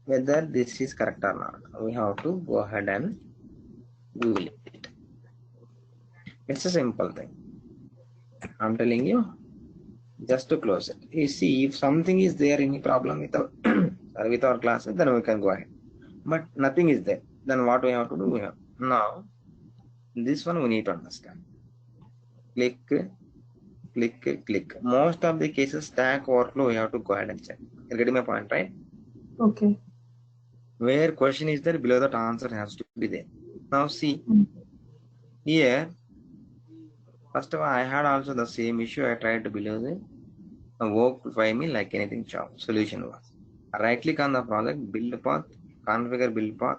whether this is correct or not. We have to go ahead and Google it. It's a simple thing. I'm telling you, just to close it. You see, if something is there, any problem with our with our classes, then we can go ahead. But nothing is there. Then what we have to do? We have now this one we need to understand. Click, click. Most of the cases, Stack Overflow, we have to go ahead and check. You're getting my point, right? Okay. Where question is there, below that answer has to be there. Now see, here, first of all, I had also the same issue. I tried to below the work by me like anything job. Solution was right click on the project, build path, configure build path,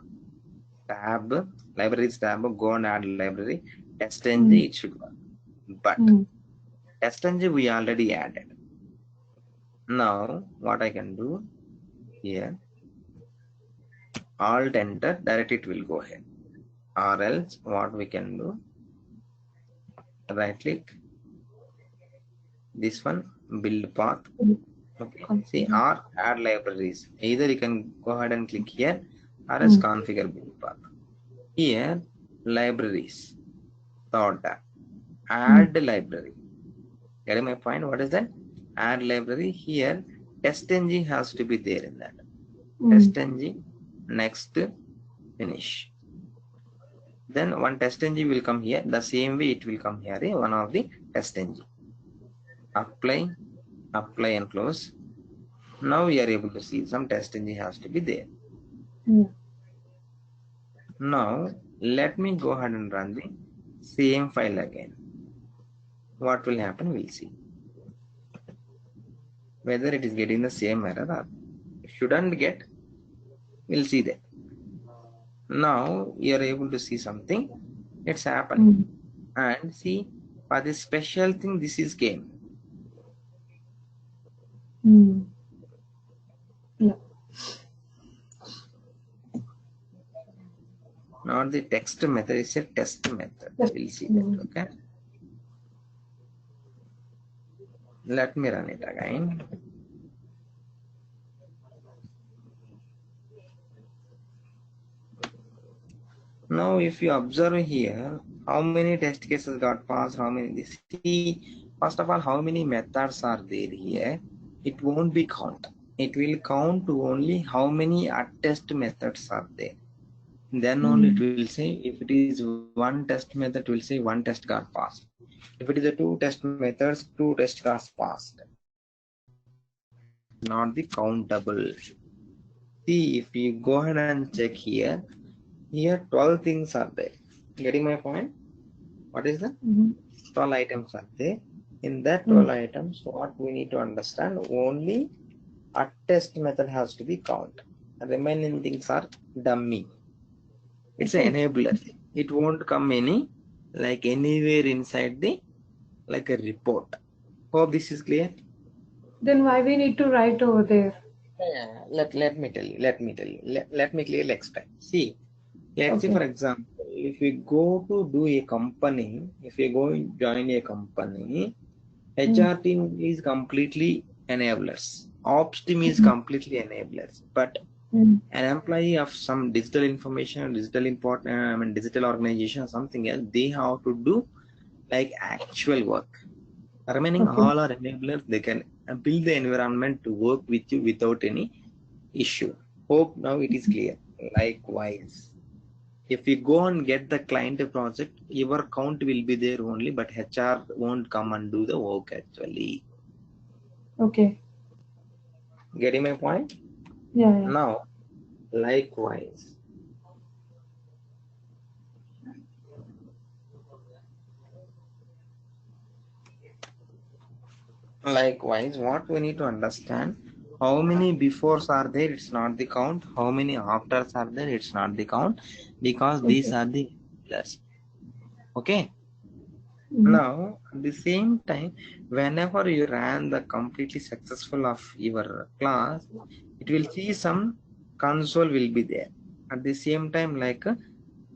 tab, libraries tab, go and add library, testng, it should work. But testng we already added. Now what I can do here, alt enter, directly it will go ahead. Or else what we can do, right click, this one, build path. Okay, see, or add libraries. Either you can go ahead and click here or else configure build path. Here, libraries, third tab, add library. Getting my point? What is that? Add library. Here, testng has to be there in that. Testng, next, finish. Then one testng will come here. The same way it will come here. One of the testng. Apply and close. Now we are able to see some testng has to be there. Now let me go ahead and run the same file again. What will happen? We'll see whether it is getting the same error or shouldn't get. We'll see that. Now you are able to see something. It's happened. And see, for this special thing, this is came. Yeah. Not the text method, it's a test method. We'll see that. Okay. Let me run it again. Now, if you observe here, how many test cases got passed, how many, see, first of all, how many methods are there here? It won't be count. It will count to only how many attest methods are there. Then only it will say, if it is one test method, it will say one test got passed. If it is a two test methods, two test got passed. Not the countable. See, if you go ahead and check here, 12 things are there. Getting my point? What is that? 12 items are there. In that 12 items, what we need to understand, only a test method has to be count. Remaining things are dummy. It's an enabler. It won't come like anywhere inside the like a report. Hope this is clear. Then why we need to write over there? Let me tell you. Let me clearly explain. See, let's say for example, if we go to do a company, if you go and join a company, HR team is completely enablers. Ops team is completely enablers. But an employee of some digital information, digital organization or something else, they have to do like actual work. Remaining all are enablers. They can build the environment to work with you without any issue. Hope now it is clear. Likewise, if you go and get the client project, your count will be there only, but HR won't come and do the work actually. Okay. Getting my point? Yeah. Now, likewise, what we need to understand, how many befores are there, it's not the count. How many afters are there, it's not the count, because these are the enablers. Okay. Now, at the same time, whenever you ran the completely successful of your class, it will see some console will be there. At the same time, like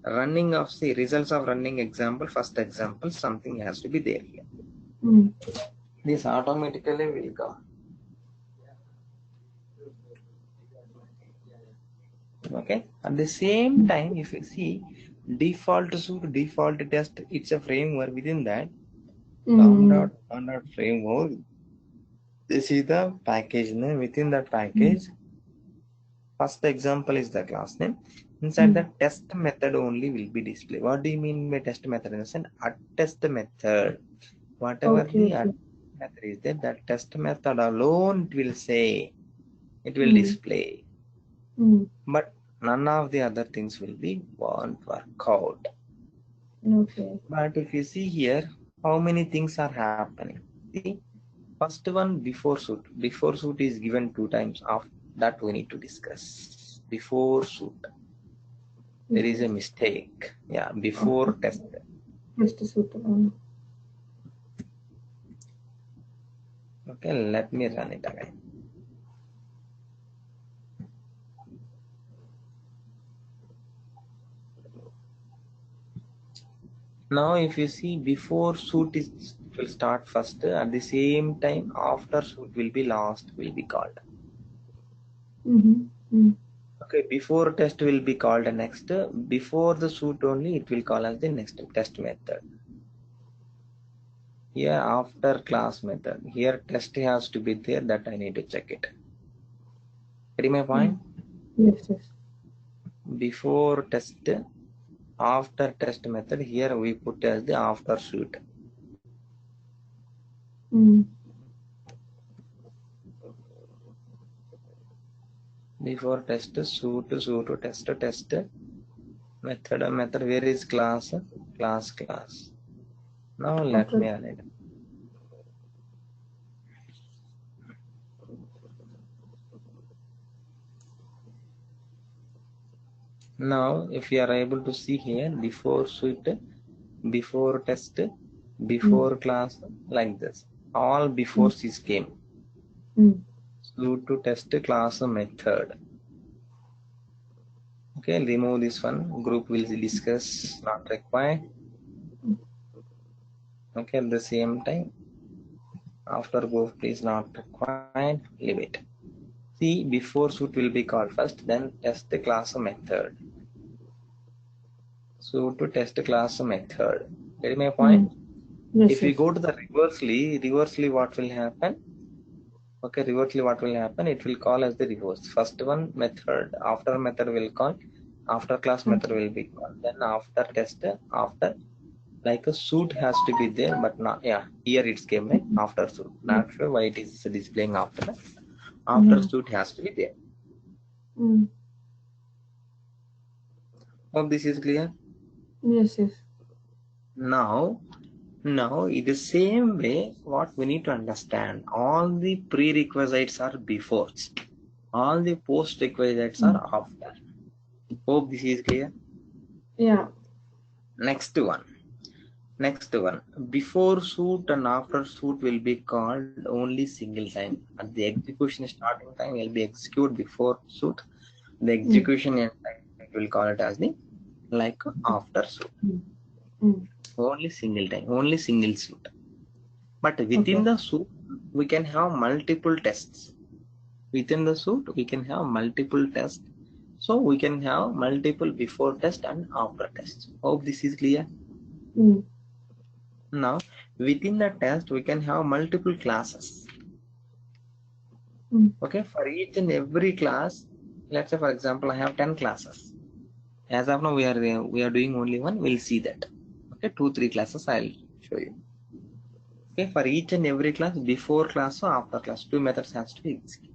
running of the results of running example, first example, something has to be there here. This automatically will come. Okay. At the same time, if you see default suite, default test, it's a framework within that. Framework. This is the package name. Within that package, first example is the class name. Inside the test method only will be displayed. What do you mean by test method? In the sense, attest method. Whatever Okay, the okay. method is there, that test method alone it will say, it will Mm. display. Mm. But none of the other things won't work out. Okay. But if you see here, how many things are happening? See, first one before suit. Before suit is given 2 times. After that we need to discuss. Before suit. There is Okay. a mistake. Yeah, Okay. before test. Just a suit. Okay, let me run it again. Now if you see before suit is will start first, at the same time after suit will be last, will be called. Mm-hmm. Okay, before test will be called next. Before the suit only it will call as the next test method. Here after class method. Here test has to be there, that I need to check it. Getting my Mm. point? Yes, yes. Before test, after test method, here we put as the after suit. Mm. Before test, suit, test, method, where is class? Class. Now let Okay. me add it. Now if you are able to see here, before suit, before test, Mm. before class, like this. All Mm. befores is came. Mm. Suit to test class method. Okay, remove this one. Group will discuss, not required. Okay, at the same time, after group is not required, leave it. See, before suit will be called first, then test the class method. So to test class method. Get my point? Mm. Yes, If we yes. go to the reversely what will happen? Okay, reversely what will happen? It will call as the reverse. First one method, after method will call, after class method Okay. will be called. Then after test, after like a suit has to be there, but not, yeah, here it's came right after suit. Not sure why it is displaying after that. After Mm. suit has to be there. Mm. Hope this is clear. Yes, yes. Now in the same way, what we need to understand, all the prerequisites are before, all the post requisites are Mm. after. Hope this is clear. Yeah. Next one, before suit and after suit will be called only single time. At the execution starting time will be execute before suit, the Mm. execution end time it will call it as the like after suit. Mm. Mm. Only single time, only single suit. But within Okay. the suit we can have multiple tests. Within the suit we can have multiple tests, so we can have multiple before test and after tests. Hope this is clear. Mm. Now within the test we can have multiple classes. Mm. Okay, for each and every class, let's say for example I have 10 classes. As of now we are doing only one. We'll see that. Okay, 2-3 classes I'll show you. Okay, for each and every class, before class or after class, two methods has to be executed.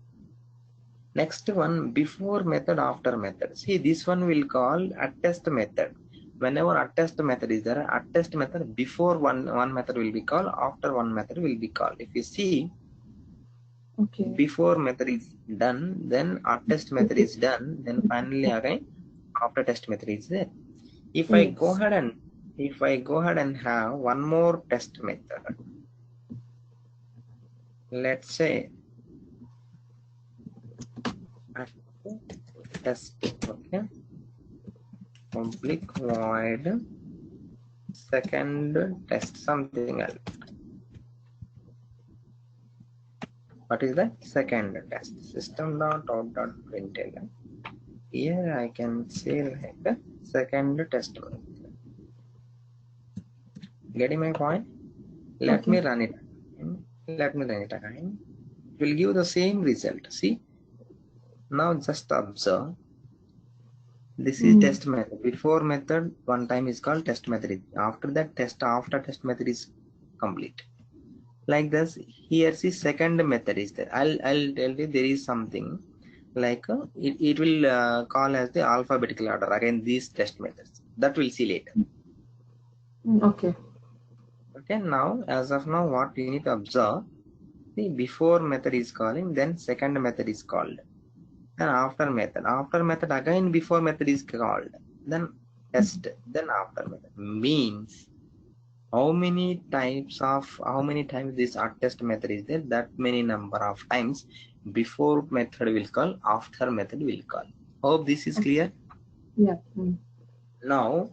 Next one, before method, after method. See, this one will call attest method. Whenever attest method is there, attest method before one method will be called, after one method will be called. If you see, Okay. before method is done, then attest method is done, then finally again after test method is there. If I go Yes. ahead and have one more test method, let's say test, okay, public void second test, something else. What is that? Second test system.out.println. Here I can say like second test. Getting my point? Let Okay. me run it again. will give the same result. See, now just observe. This is test method. Before method, one time is called test method. After that, after test method is complete. Like this, here see second method is there. I'll tell you there is something like it will call as the alphabetical order. Again, these test methods that we'll see later. Okay. Okay, now as of now, what we need to observe, the before method is calling, then second method is called, and after method again before method is called, then test, then after method. Means how many times this test method is there, that many number of times before method will call, after method will call. Hope this is clear. Yeah. Now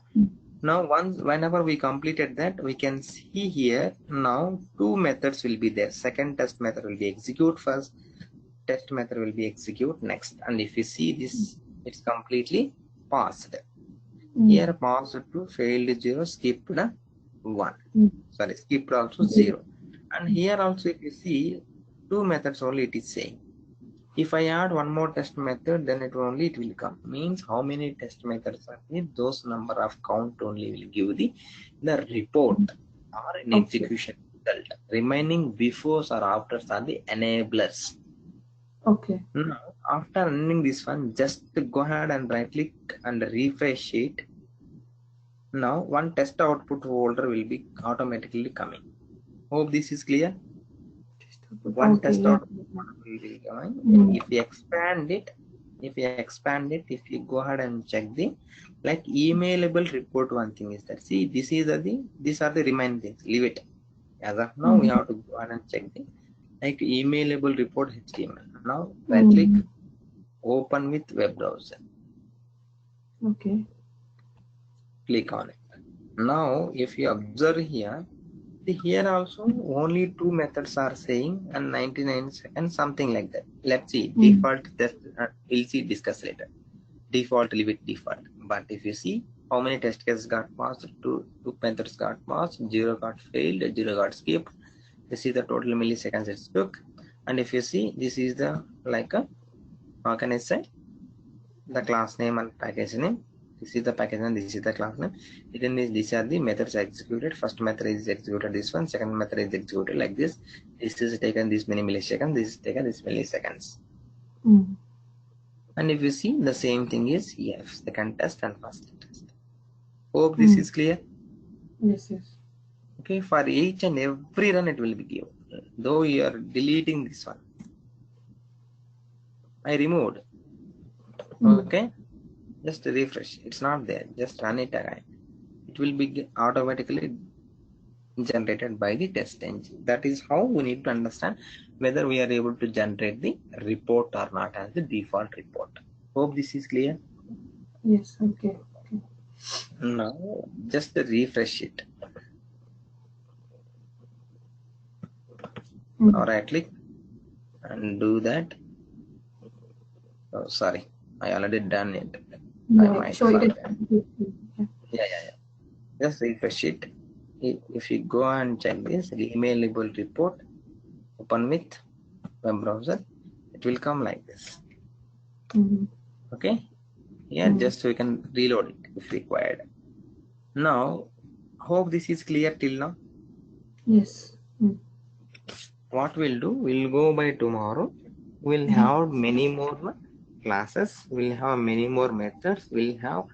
whenever we completed that, we can see here now two methods will be there. Second test method will be execute first, test method will be execute next. And if you see this, it's completely passed. Here passed to failed 0, skipped 1. Sorry, skipped also 0. And here also if you see two methods only it is saying. If I add one more test method, then it will come. Means how many test methods are there, those number of count only will give the report or an execution result. Remaining befores or afters are the enablers. Okay. Now, after running this one, just go ahead and right click and refresh it. Now, one test output folder will be automatically coming. Hope this is clear. One test output folder will be coming. If you expand it, if you go ahead and check the like emailable report, one thing is that see, these are the remaining things. Leave it. As of now, we have to go ahead and check the like emailable report HTML. Now, right click, open with web browser. Okay. Click on it. Now, if you observe here, here also only two methods are saying and 99 seconds, something like that. Let's see, default test, we'll see, discuss later. Default, leave it default. But if you see how many test cases got passed, two methods got passed, 0 got failed, 0 got skipped. This is the total milliseconds it took. And if you see, this is the like a, how can I say, the class name and package name. This is the package name, this is the class name. Then these are the methods executed. First method is executed this one, second method is executed like this. This is taken this many milliseconds, this is taken this milliseconds. And if you see, the same thing is here, second test and first test. Hope this is clear. Yes. Okay, for each and every run it will be given. Though you are deleting this one, I removed. Okay, just refresh. It's not there. Just run it again. It will be automatically generated by the test engine. That is how we need to understand whether we are able to generate the report or not as the default report. Hope this is clear. Yes. Okay. Now just refresh it. Or right click and do that. Oh, sorry, I already done it. I might forget. Yeah. Just refresh it. If you go and check this emailable report, open with web browser, it will come like this. Okay, just we can reload it if required. Now, hope this is clear till now. Yes. What we'll do, we'll go by tomorrow. We'll have many more classes. We'll have many more methods. We'll have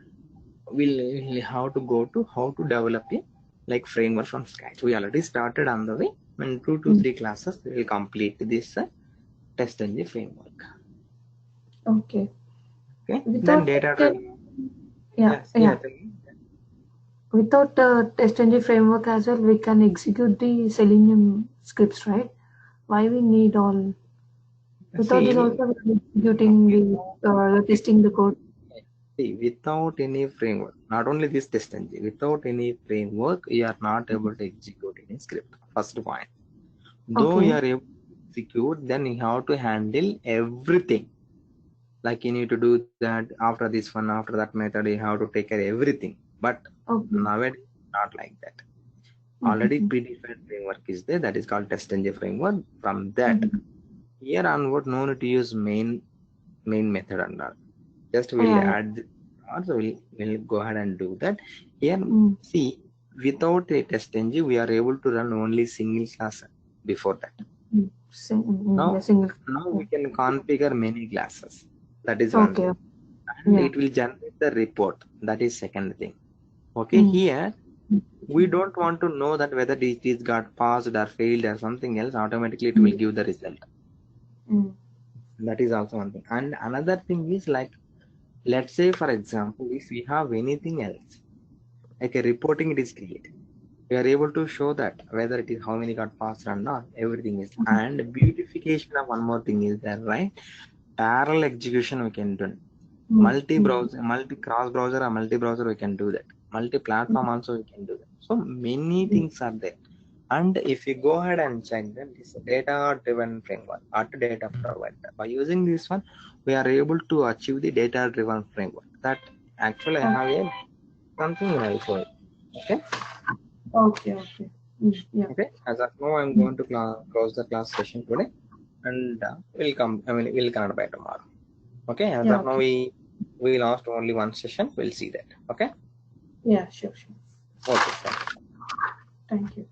to go to how to develop a like framework from scratch. We already started on the way. In 2 to 3 classes, we will complete this test engine framework. Okay. Then data. Without the test engine framework as well, we can execute the Selenium scripts, right? Why we need all? Without this also, we are executing the testing the code. Without any framework, not only this test engine, without any framework, you are not able to execute any script. First point. Though you are able to execute, then you have to handle everything. Like you need to do that after this one, after that method, you have to take care of everything. But nowadays, not like that. Already predefined framework is there, that is called test engine framework. From that, Here onward, no need to use main method and all. Just we'll Yeah, yeah. add also we'll go ahead and do that. Here, Mm. see, without a test engine, we are able to run only single class before that. Mm. Yeah, Now, single. now Yeah. we can configure many classes. That is one Okay. thing, and Yeah. it will generate the report. That is second thing. Okay, Mm. here we don't want to know that whether it is got passed or failed or something else. Automatically, it will Mm. give the result. Mm. That is also one thing. And another thing is like, let's say for example, if we have anything else, like a reporting it is created, we are able to show that whether it is how many got passed or not, everything is. And beautification of one more thing is that, right? Parallel execution we can do. Mm. Mm. Multi-browser, multi-cross browser or multi-browser we can do that. Multi-platform also we can do that. So many Mm. things are there. And if you go ahead and check them, this data-driven framework, auto data provider. By using this one, we are able to achieve the data-driven framework. That actually I Oh, have a something I'll show it. Okay. okay. Okay. Mm. Yeah. Okay. As of now, I'm Mm. going to close the class session today, and we'll come. I mean, we'll connect by tomorrow. Okay. As Yeah. of now, Okay. we lost only one session. We'll see that. Okay. Yeah. Sure. Sure. Okay. Thank you. Thank you.